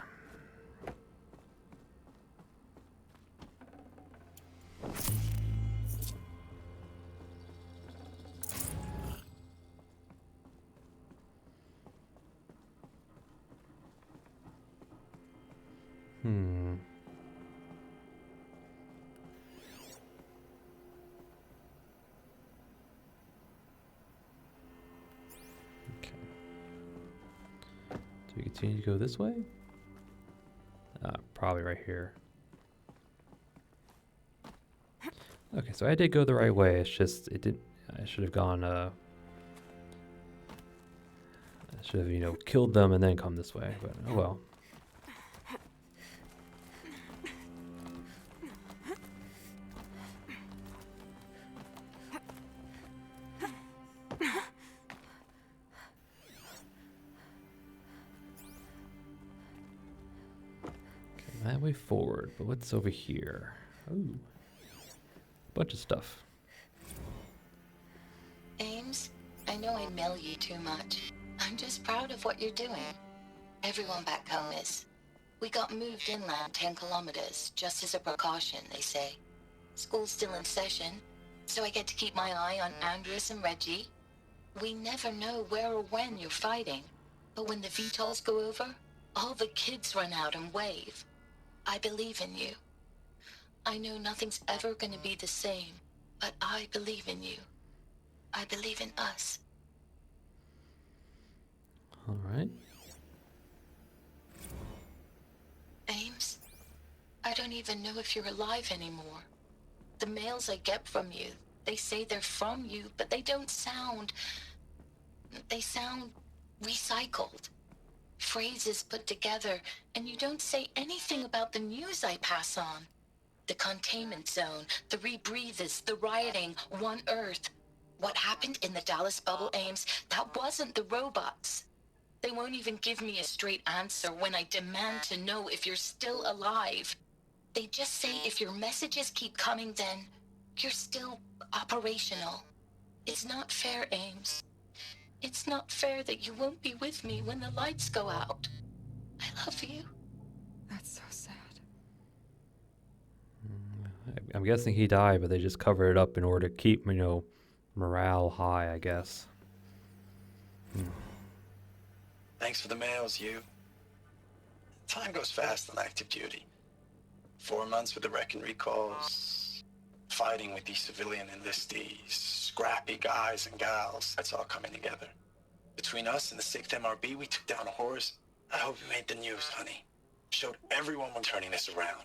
Okay. Do we continue to go this way? Probably right here. Okay, so I did go the right way. It's just it didn't. I should have gone. I should have, you know, killed them and then come this way. But oh well. That way forward, but what's over here? Ooh, bunch of stuff. Ames, I know I mail you too much. I'm just proud of what you're doing. Everyone back home is. We got moved inland 10 kilometers, just as a precaution, they say. School's still in session, so I get to keep my eye on Andres and Reggie. We never know where or when you're fighting, but when the VTOLs go over, all the kids run out and wave. I believe in you. I know nothing's ever gonna be the same, but I believe in you. I believe in us. All right. Ames, I don't even know if you're alive anymore. The mails I get from you, they say they're from you, but they don't sound... They sound recycled. Phrases put together, and you don't say anything about the news I pass on. The containment zone, the rebreathers, the rioting, One Earth. What happened in the Dallas bubble, Ames, that wasn't the robots. They won't even give me a straight answer when I demand to know if you're still alive. They just say if your messages keep coming, then you're still operational. It's not fair, Ames. It's not fair that you won't be with me when the lights go out. I love you. That's so sad. I'm guessing he died, but they just covered it up in order to keep, you know, morale high, I guess. Thanks for the mails, you. Time goes fast on active duty. 4 months with the wreck and recalls, fighting with these civilian enlistees, scrappy guys and gals. That's all coming together. Between us and the 6th MRB, we took down a horse. I hope it made the news, honey. Showed everyone we're turning this around.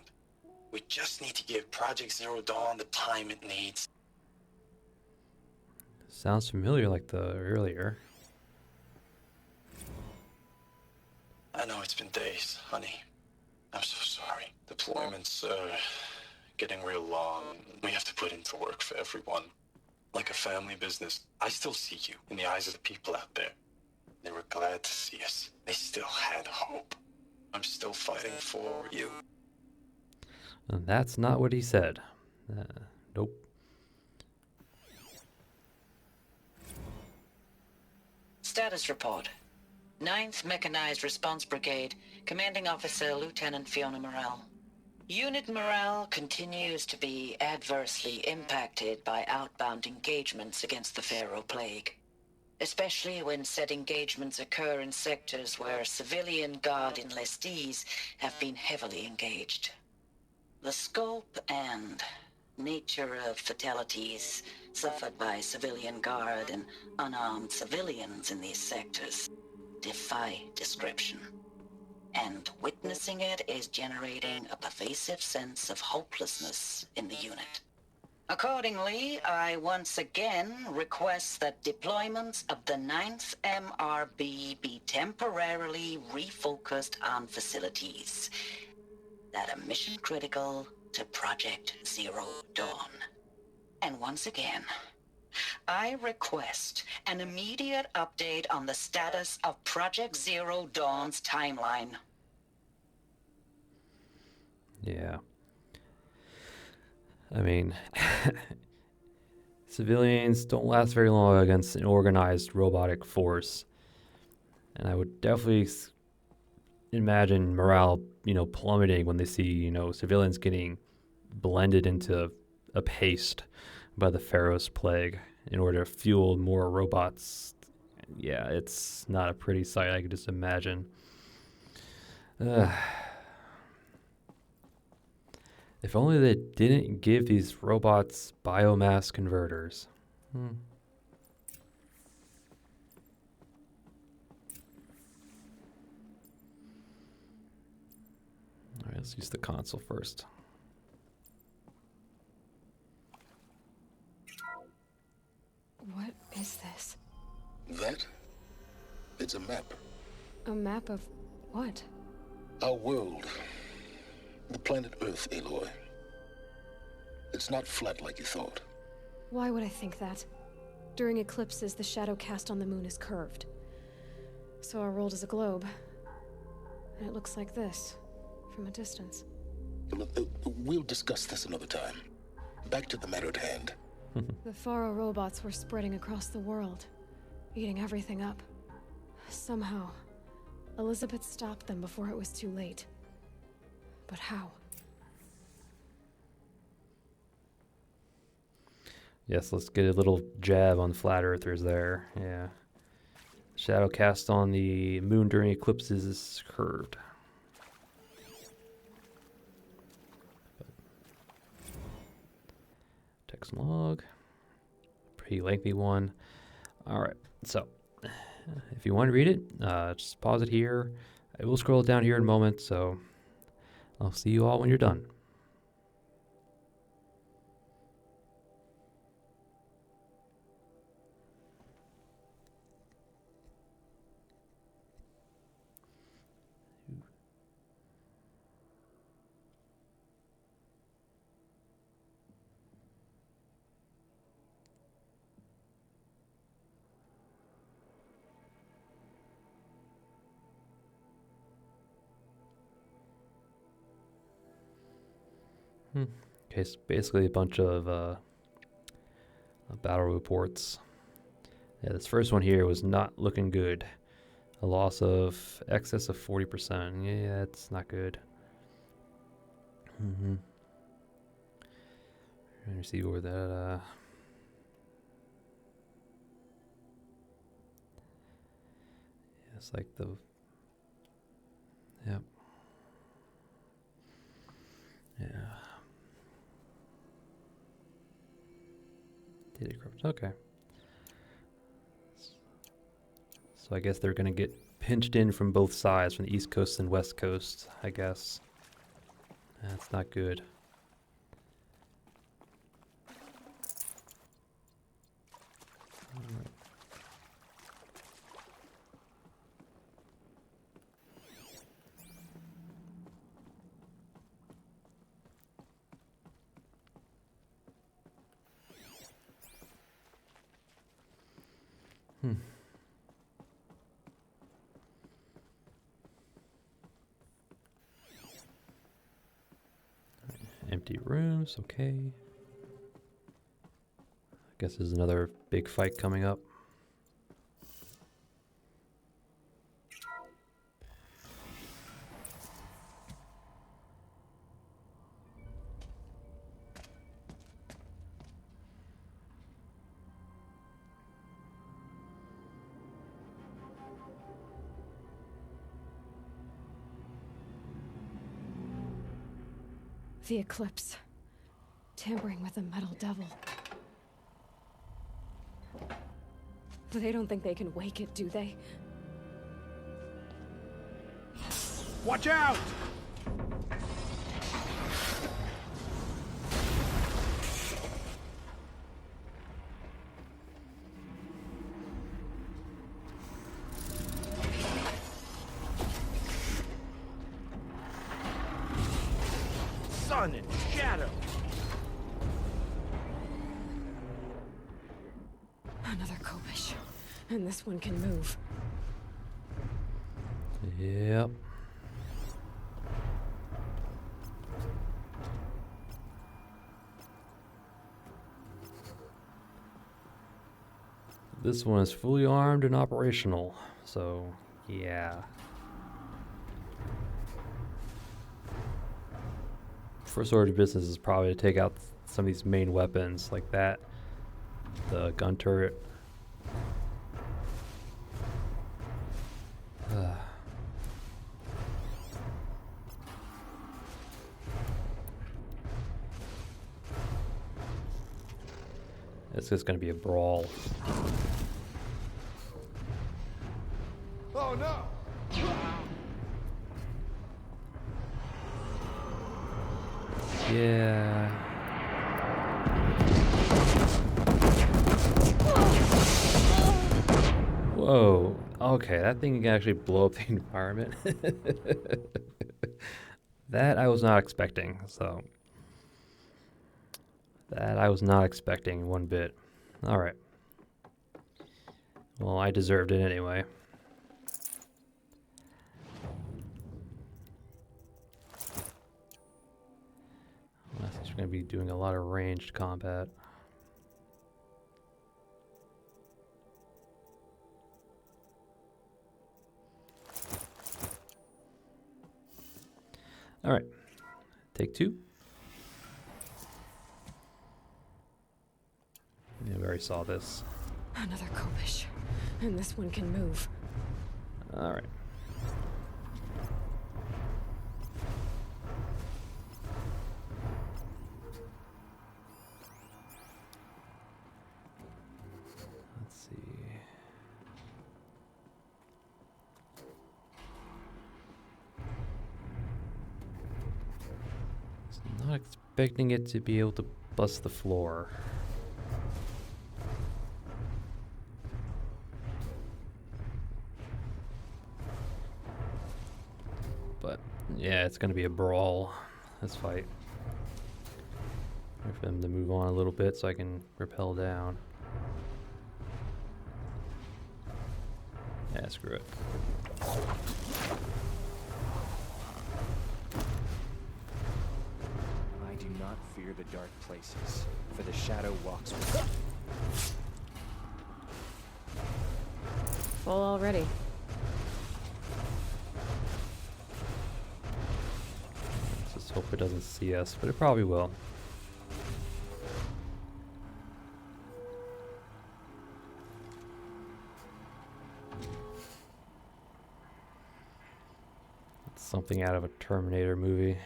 We just need to give Project Zero Dawn the time it needs. Sounds familiar, like the earlier. I know it's been days, honey. I'm so sorry. Deployments, getting real long. We have to put into work for everyone. Like a family business. I still see you in the eyes of the people out there. They were glad to see us. They still had hope. I'm still fighting for you. And that's not what he said. Nope. Status report. 9th Mechanized Response Brigade, Commanding Officer Lieutenant Fiona Morell. Unit morale continues to be adversely impacted by outbound engagements against the Pharaoh Plague, especially when said engagements occur in sectors where civilian guard enlistees have been heavily engaged. The scope and nature of fatalities suffered by civilian guard and unarmed civilians in these sectors defy description. And witnessing it is generating a pervasive sense of hopelessness in the unit. Accordingly, I once again request that deployments of the 9th MRB be temporarily refocused on facilities that are mission critical to Project Zero Dawn. And once again, I request an immediate update on the status of Project Zero Dawn's timeline. Yeah. I mean, civilians don't last very long against an organized robotic force. And I would definitely imagine morale, plummeting when they see, civilians getting blended into a paste by the Pharaoh's plague in order to fuel more robots. Yeah, it's not a pretty sight, I can just imagine. If only they didn't give these robots biomass converters. Alright, let's use the console first. What is this? That? It's a map. A map of what? Our world. The planet Earth, Aloy. It's not flat like you thought. Why would I think that? During eclipses, the shadow cast on the moon is curved. So our world is a globe. And it looks like this, from a distance. We'll discuss this another time. Back to the matter at hand. The Pharaoh robots were spreading across the world, eating everything up. Somehow, Elizabeth stopped them before it was too late. But how? Yes, let's get a little jab on flat earthers there. Yeah. Shadow cast on the moon during eclipses is curved. Text log. Pretty lengthy one. Alright, so if you want to read it, just pause it here. I will scroll it down here in a moment, so I'll see you all when you're done. Okay, so basically a bunch of battle reports. Yeah, this first one here was not looking good. A loss of excess of 40%. Yeah, that's not good. Let me see where that. Yeah, it's like the. Yep. Yeah. Data corrupt. Okay. So I guess they're gonna get pinched in from both sides, from the East Coast and West Coast, I guess. That's not good. Alright. Empty rooms, okay. I guess there's another big fight coming up. The Eclipse. Tampering with the Metal Devil. They don't think they can wake it, do they? Watch out! Sun and shadow. Another Kopish. And this one can move. Yep. This one is fully armed and operational, so yeah. First order of business is probably to take out some of these main weapons like that. The gun turret. It's just gonna be a brawl. Oh no! Yeah. Whoa. Okay, that thing can actually blow up the environment. That I was not expecting, so. That I was not expecting one bit. Alright. Well, I deserved it anyway. Unless we're going to be doing a lot of ranged combat. Alright. Take two. Yeah, we already saw this. Another Kopish. And this one can move. Alright. Let's see. I'm not expecting it to be able to bust the floor. But yeah, it's gonna be a brawl, this fight. Wait for them to move on a little bit so I can rappel down. Yeah, screw it. I do not fear the dark places, for the shadow walks with me. Full already. Let's just hope it doesn't see us, but it probably will. It's something out of a Terminator movie.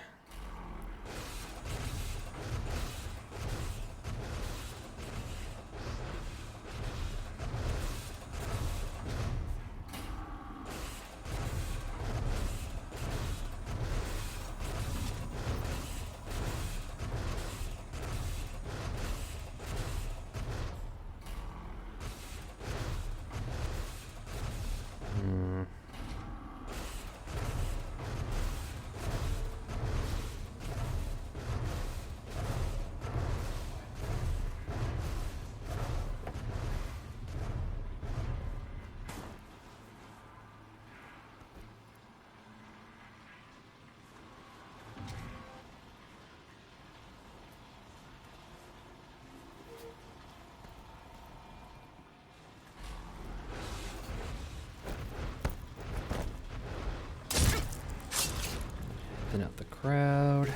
Thin out the crowd.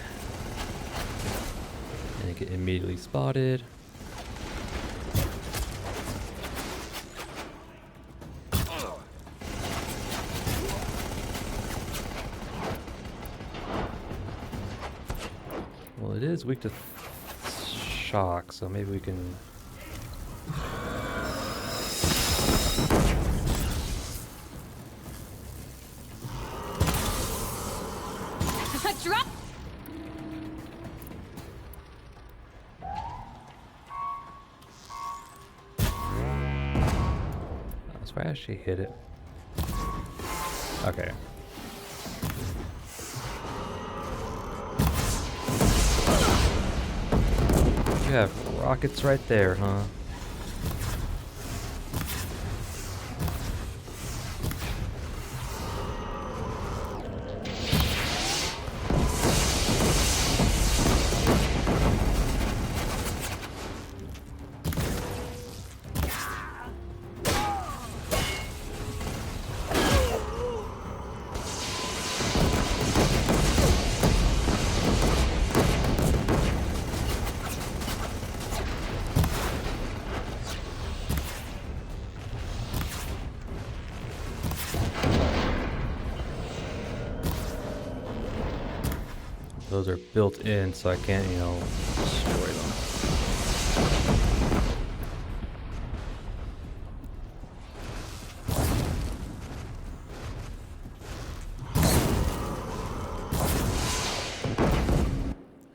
And get immediately spotted. Well, it is weak to shock, so maybe we can... Drop! That's why I actually hit it. Okay. You have rockets right there, huh? Those are built in, so I can't, you know, destroy them.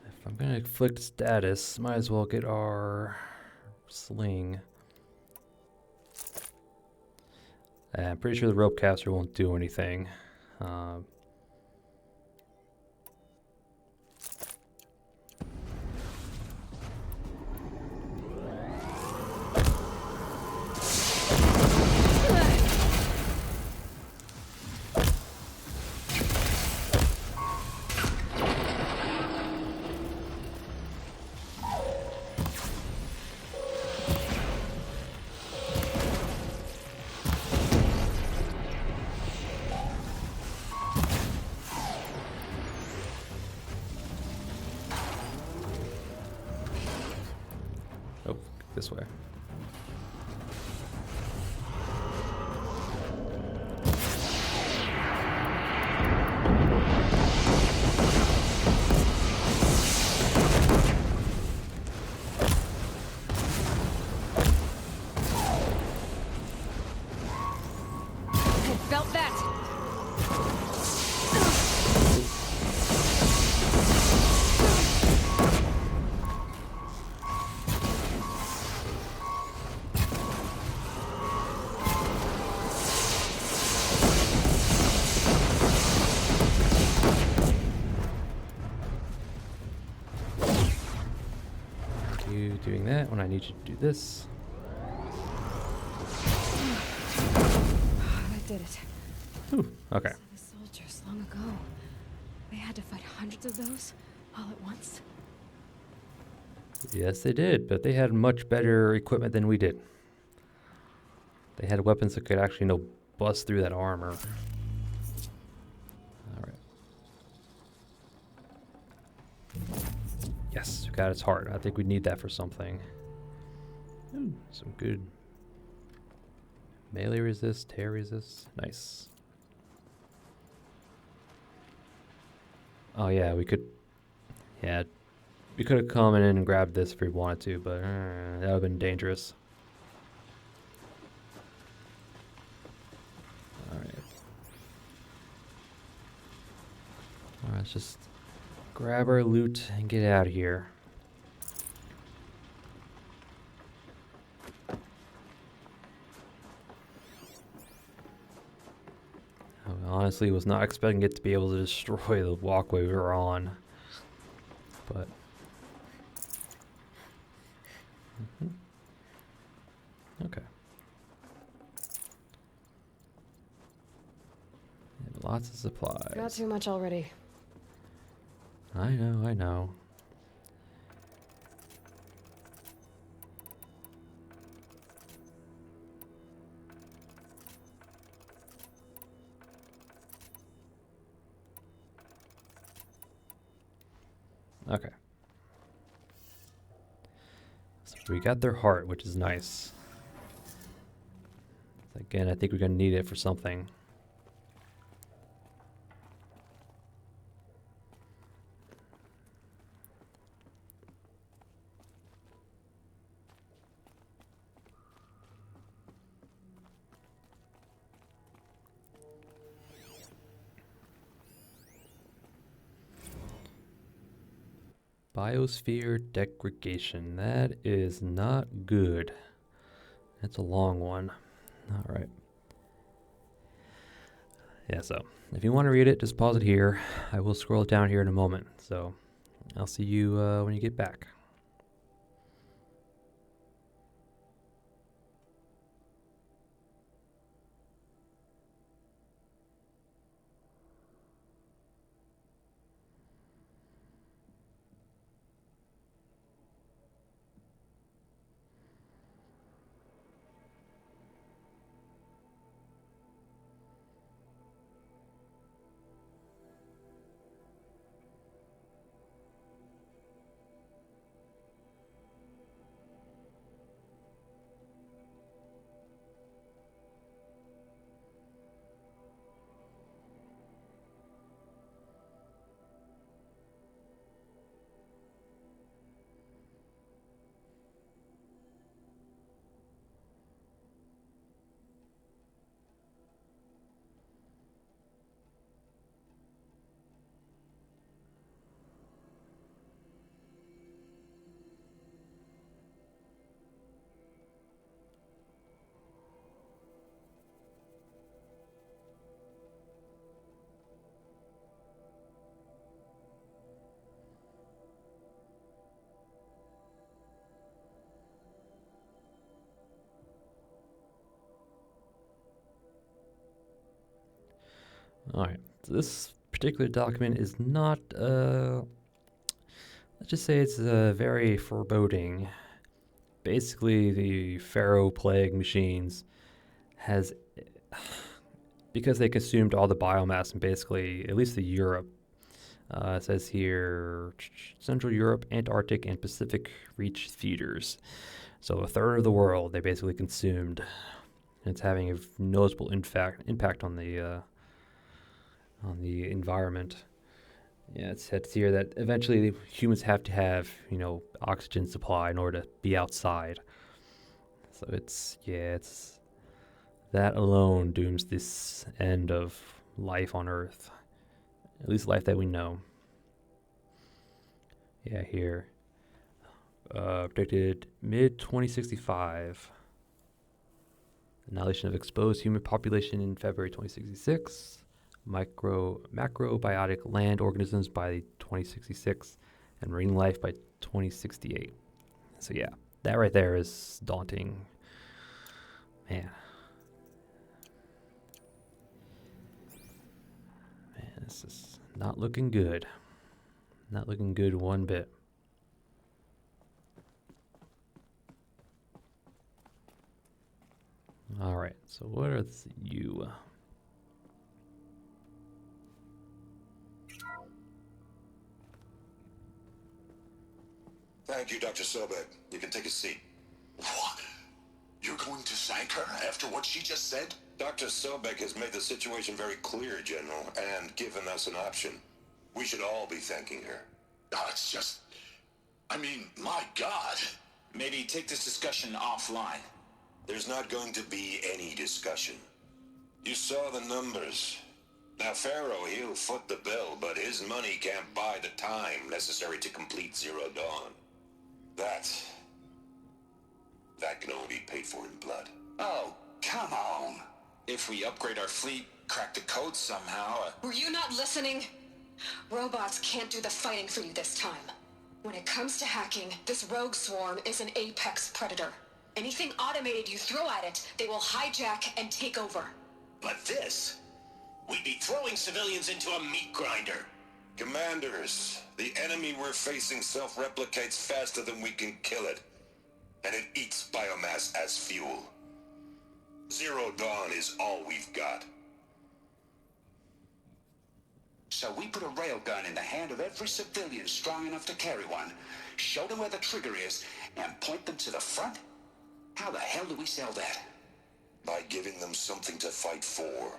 If I'm gonna inflict status, might as well get our sling. I'm pretty sure the rope caster won't do anything. Oh, this way. Felt that. You doing that when I need you to do this. That did it. Ooh, okay. The soldiers long ago. They had to fight hundreds of those all at once. Yes, they did, but they had much better equipment than we did. They had weapons that could actually, you know, bust through that armor. All right. Yes, we got its heart. I think we need that for something. Ooh, some good melee resist, tear resist. Nice. Oh yeah, we could. Yeah, we could have come in and grabbed this if we wanted to, but that would have been dangerous. All right. All right, let's just grab our loot and get out of here. I honestly was not expecting it to be able to destroy the walkway we were on. But okay. And lots of supplies. Not too much already. I know, I know. Okay. So we got their heart, which is nice. Again, I think we're going to need it for something. Biosphere degradation. That is not good. That's a long one. All right. Yeah, so if you want to read it, just pause it here. I will scroll it down here in a moment. So I'll see you when you get back. All right. So this particular document is not, let's just say it's very foreboding. Basically, the Pharaoh plague machines has, because they consumed all the biomass in basically, at least the Europe, it says here, Central Europe, Antarctic, and Pacific Reach feeders. So a third of the world they basically consumed. And it's having a noticeable impact on the environment. Yeah, it says here that eventually humans have to have, oxygen supply in order to be outside. So it's that alone dooms this end of life on Earth. At least life that we know. Yeah, here. Predicted mid-2065. Annihilation of exposed human population in February 2066. Macrobiotic land organisms by 2066. And marine life by 2068. So yeah, that right there is daunting. Man, this is not looking good. Not looking good one bit. All right, so what are you? Thank you, Dr. Sobek. You can take a seat. What? You're going to thank her after what she just said? Dr. Sobek has made the situation very clear, General, and given us an option. We should all be thanking her. Oh, it's just... I mean, my God. Maybe take this discussion offline. There's not going to be any discussion. You saw the numbers. Now, Pharaoh, he'll foot the bill, but his money can't buy the time necessary to complete Zero Dawn. That can only be paid for in blood. Oh, come on. If we upgrade our fleet, crack the code somehow... Were you not listening? Robots can't do the fighting for you this time. When it comes to hacking, this rogue swarm is an apex predator. Anything automated you throw at it, they will hijack and take over. But this... we'd be throwing civilians into a meat grinder. Commanders, the enemy we're facing self-replicates faster than we can kill it. And it eats biomass as fuel. Zero Dawn is all we've got. So we put a railgun in the hand of every civilian strong enough to carry one, show them where the trigger is, and point them to the front? How the hell do we sell that? By giving them something to fight for.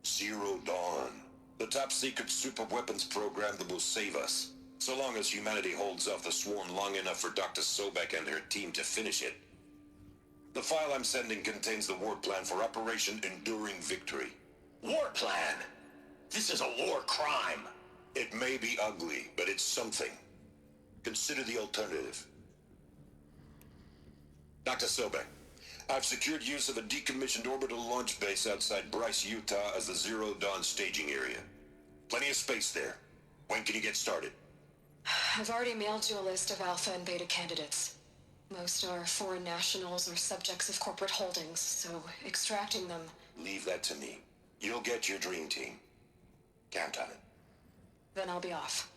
Zero Dawn. The top secret super weapons program that will save us. So long as humanity holds off the swarm long enough for Dr. Sobek and her team to finish it. The file I'm sending contains the war plan for Operation Enduring Victory. War plan? This is a war crime. It may be ugly, but it's something. Consider the alternative. Dr. Sobek, I've secured use of a decommissioned orbital launch base outside Bryce, Utah as the Zero Dawn staging area. Plenty of space there. When can you get started? I've already mailed you a list of Alpha and Beta candidates. Most are foreign nationals or subjects of corporate holdings, so extracting them... Leave that to me. You'll get your dream team. Count on it. Then I'll be off.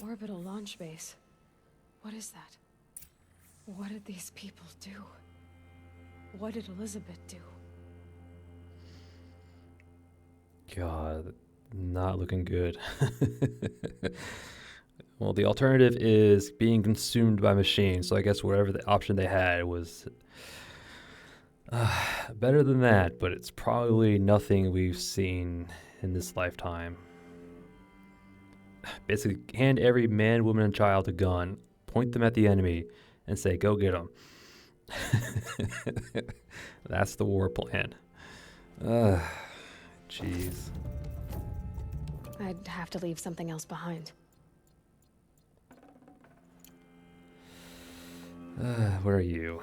Orbital launch base. What is that? What did these people do? What did Elizabeth do? God, not looking good. Well, the alternative is being consumed by machines, so I guess whatever the option they had was better than that, but it's probably nothing we've seen in this lifetime. Basically, hand every man, woman, and child a gun, point them at the enemy, and say, go get them. That's the war plan. Jeez. I'd have to leave something else behind. What are you?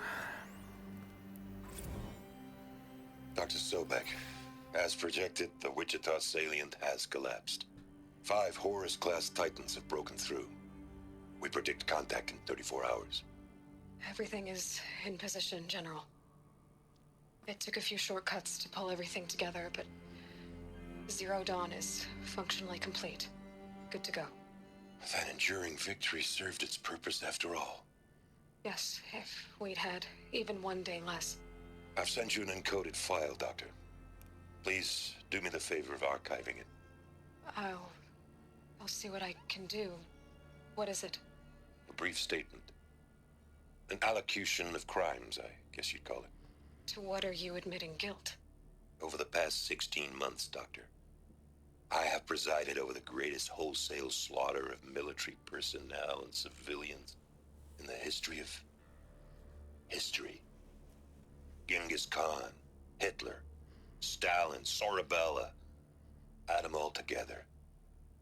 Dr. Sobek, as projected, the Wichita salient has collapsed. 5 Horus-class Titans have broken through. We predict contact in 34 hours. Everything is in position, General. It took a few shortcuts to pull everything together, but Zero Dawn is functionally complete. Good to go. That enduring victory served its purpose after all. Yes, if we'd had even one day less. I've sent you an encoded file, Doctor. Please do me the favor of archiving it. I'll see what I can do. What is it? A brief statement. An allocution of crimes, I guess you'd call it. To what are you admitting guilt? Over the past 16 months, Doctor, I have presided over the greatest wholesale slaughter of military personnel and civilians in the history of history. Genghis Khan, Hitler, Stalin, Sorabella, add them all together.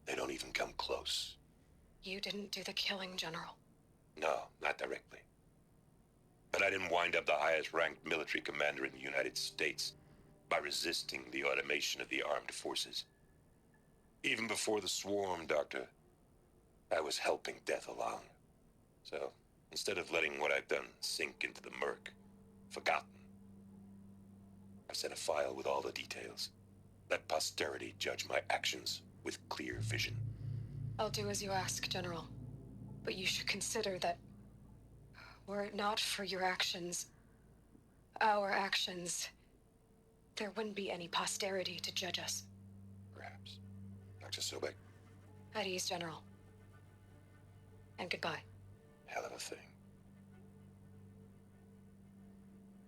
They don't even come close. You didn't do the killing, General. No, not directly. But I didn't wind up the highest-ranked military commander in the United States by resisting the automation of the armed forces. Even before the swarm, Doctor, I was helping death along. So, instead of letting what I've done sink into the murk, forgotten, I've sent a file with all the details. Let posterity judge my actions with clear vision. I'll do as you ask, General. But you should consider that were it not for your actions, our actions, there wouldn't be any posterity to judge us. Perhaps. Dr. Sobek? At ease, General. And goodbye. Hell of a thing.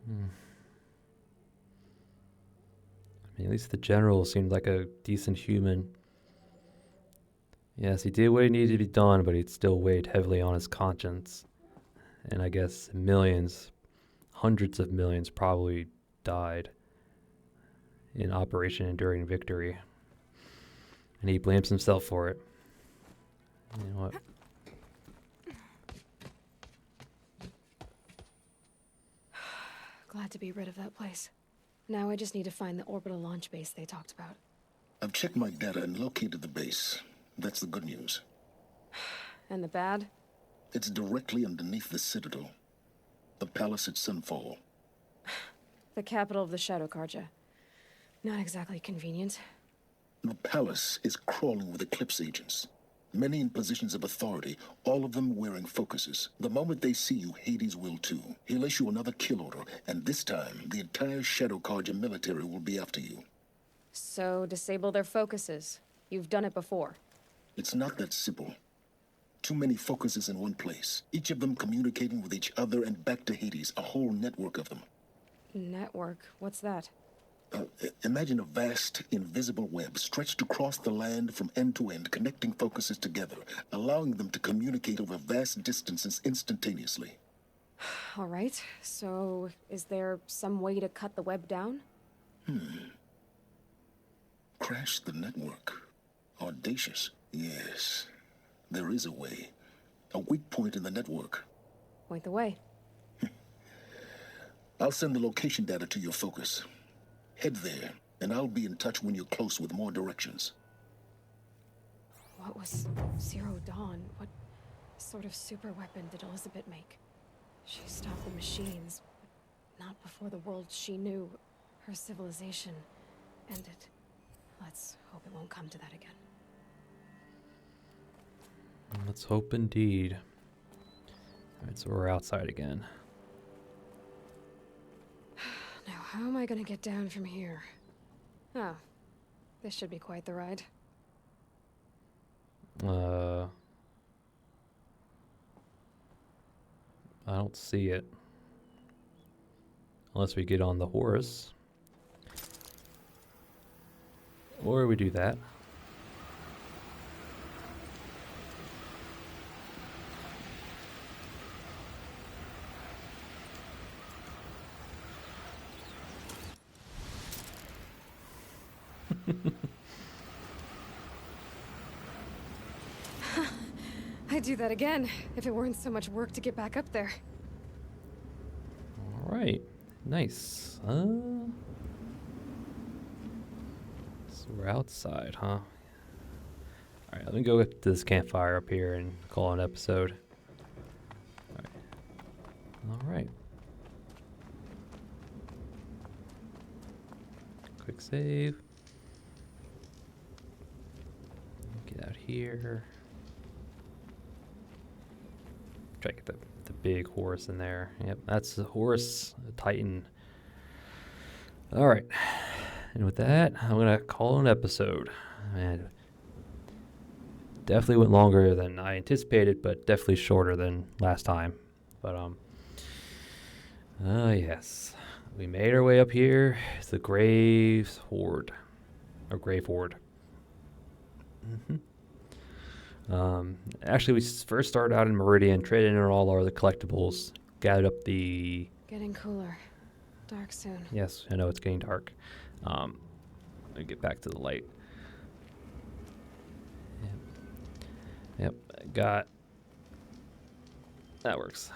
I mean, at least the general seemed like a decent human. Yes, he did what he needed to be done, but it still weighed heavily on his conscience. And I guess millions, hundreds of millions probably died in Operation Enduring Victory. And he blames himself for it. You know what? Glad to be rid of that place. Now I just need to find the orbital launch base they talked about. I've checked my data and located the base. That's the good news. And the bad? It's directly underneath the Citadel. The palace at Sunfall. The capital of the Shadow Carja. Not exactly convenient. The palace is crawling with Eclipse agents. Many in positions of authority, all of them wearing focuses. The moment they see you, Hades will too. He'll issue another kill order, and this time, the entire Shadow Carja military will be after you. So, disable their focuses. You've done it before. It's not that simple. Too many focuses in one place. Each of them communicating with each other and back to Hades, a whole network of them. Network? What's that? Imagine a vast, invisible web stretched across the land from end to end, connecting focuses together, allowing them to communicate over vast distances instantaneously. All right, so is there some way to cut the web down? Crash the network. Audacious. Yes, there is a way. A weak point in the network. Point the way. I'll send the location data to your focus. Head there, and I'll be in touch when you're close with more directions. What was Zero Dawn? What sort of super weapon did Elizabeth make? She stopped the machines, but not before the world she knew, her civilization, ended. Let's hope it won't come to that again. Let's hope indeed. Alright, so we're outside again. Now, how am I gonna get down from here? Oh, this should be quite the ride. I don't see it. Unless we get on the horse. Or we do that. I'd do that again, if it weren't so much work to get back up there. Alright, nice. So we're outside, huh? Alright, let me go get this campfire up here and call an episode. Alright. Quick save. Get out here. Try to get the big horse in there. Yep, that's the horse, the Titan. Alright. And with that, I'm going to call an episode. Man, definitely went longer than I anticipated, but definitely shorter than last time. But, yes. We made our way up here. It's the Grave-Hoard. Or Grave-Hoard. Actually, we first started out in Meridian, traded in all our other collectibles, gathered up the... Getting cooler. Dark soon. Yes, I know it's getting dark. Let me get back to the light. Yep, got... That works.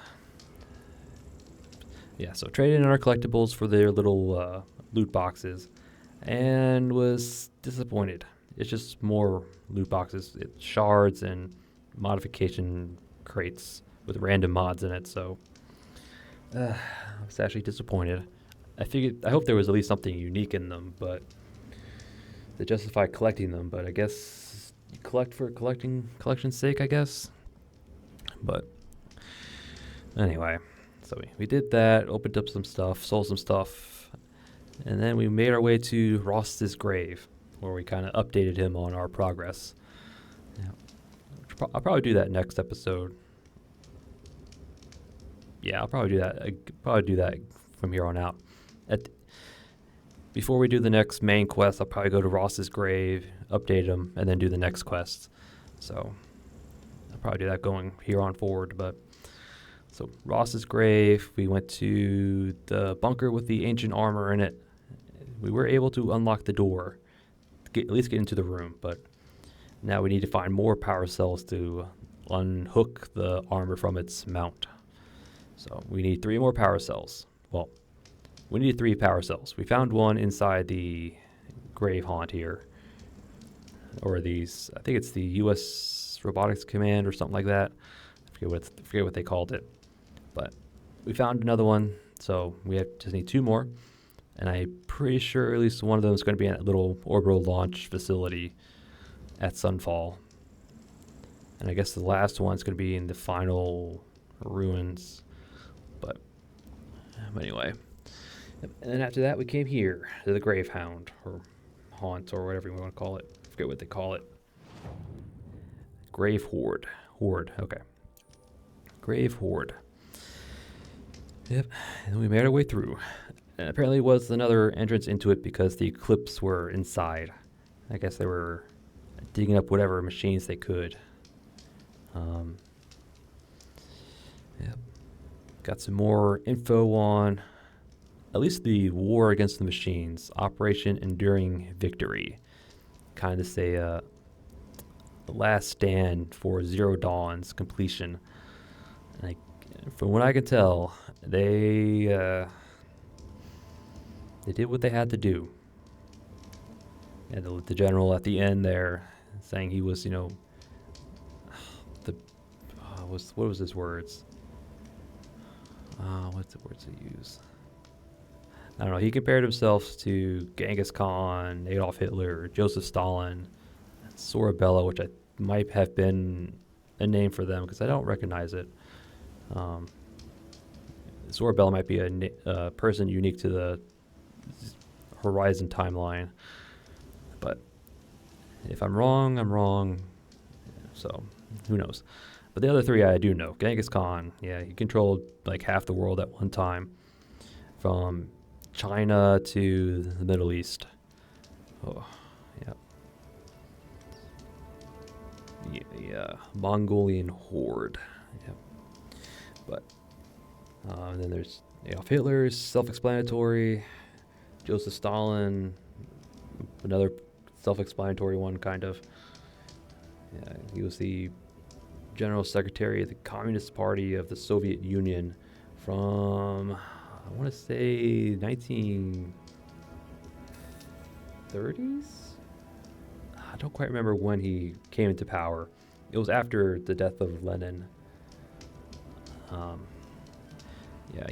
Yeah, so traded in our collectibles for their little loot boxes, and was disappointed. It's just more loot boxes. It's shards and modification crates with random mods in it, so I was actually disappointed. I hope there was at least something unique in them, but to justify collecting them, but I guess you collect for collection's sake, I guess. But anyway, so we did that, opened up some stuff, sold some stuff, and then we made our way to Ross's grave, where we kind of updated him on our progress. Yeah. I'll probably do that next episode. Yeah, I'll probably do that. Probably do that from here on out. Before we do the next main quest, I'll probably go to Ross's grave, update him, and then do the next quest. So I'll probably do that going here on forward. But so Ross's grave, we went to the bunker with the ancient armor in it. We were able to unlock the door. At least get into the room, but now we need to find more power cells to unhook the armor from its mount. So we need 3 more power cells. Well, we need 3 power cells. We found one inside the grave haunt here, or I think it's the U.S. Robotics Command or something like that. I forget what they called it, but we found another one. So we just need 2 more. And I'm pretty sure at least one of them is going to be in that little orbital launch facility at Sunfall. And I guess the last one's going to be in the final ruins. But anyway. And then after that, we came here to the Grave-Hound, or Haunt, or whatever you want to call it. I forget what they call it. Grave-Hoard. Hoard, okay. Grave-Hoard. Yep, and we made our way through. And apparently was another entrance into it because the Eclipse were inside. I guess they were digging up whatever machines they could. Yep. Got some more info on at least the war against the machines, Operation Enduring Victory. kind of say the last stand for Zero Dawn's completion. Like, from what I can tell, they did what they had to do. And the general at the end there saying he was, what was his words? What's the words he used? I don't know. He compared himself to Genghis Khan, Adolf Hitler, Joseph Stalin, Sorabella, which I might have been a name for them because I don't recognize it. Sorabella might be a person unique to the Horizon timeline. But if I'm wrong, I'm wrong. So, who knows? But the other three I do know. Genghis Khan, yeah, he controlled like half the world at one time. From China to the Middle East. Oh, yeah. The Mongolian horde. Yeah. But then there's Adolf Hitler's self-explanatory. Joseph Stalin, another self-explanatory one, kind of. Yeah, he was the General Secretary of the Communist Party of the Soviet Union from, I want to say, 1930s? I don't quite remember when he came into power. It was after the death of Lenin. Yeah,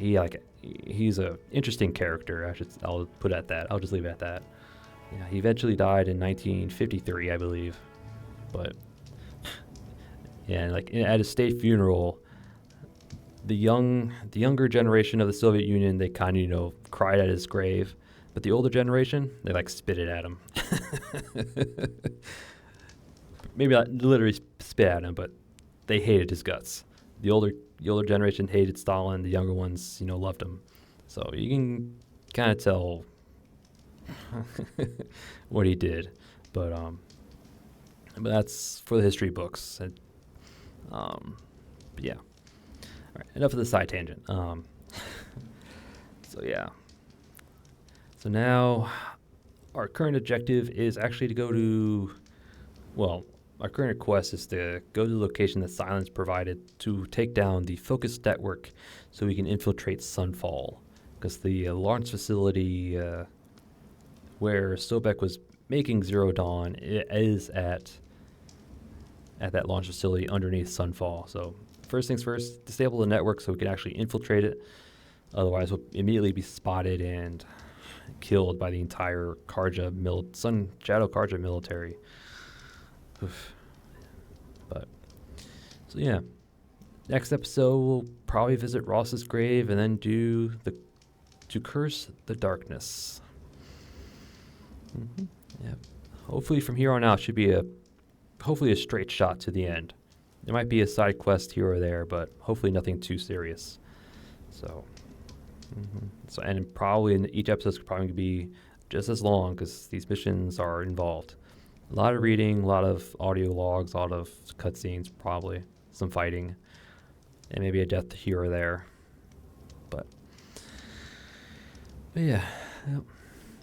he's a interesting character. I'll put it at that. I'll just leave it at that. Yeah, he eventually died in 1953, I believe. But yeah, like at his state funeral, the younger generation of the Soviet Union, they kind of cried at his grave, but the older generation, they like spit it at him. Maybe not literally spit at him, but they hated his guts. The older generation hated Stalin. The younger ones, loved him. So you can kind of tell what he did, but that's for the history books. And, but yeah. All right, enough of the side tangent. So yeah. So now our current objective is actually to go to, our current quest is to go to the location that Silence provided to take down the focus network so we can infiltrate Sunfall. Because the launch facility where Sobek was making Zero Dawn is at that launch facility underneath Sunfall. So first things first, disable the network so we can actually infiltrate it. Otherwise, we'll immediately be spotted and killed by the entire Shadow Karja military. Oof. But so yeah, next episode we'll probably visit Ross's grave and then do to curse the darkness. Yeah, hopefully from here on out should be a straight shot to the end. There might be a side quest here or there, but hopefully nothing too serious. So, and probably each episode is probably going to be just as long because these missions are involved. A lot of reading, a lot of audio logs, a lot of cutscenes, probably some fighting, and maybe a death here or there. But yeah. Yep.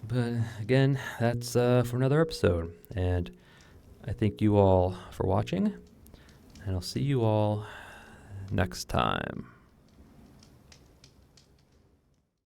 But again, that's for another episode. And I thank you all for watching. And I'll see you all next time.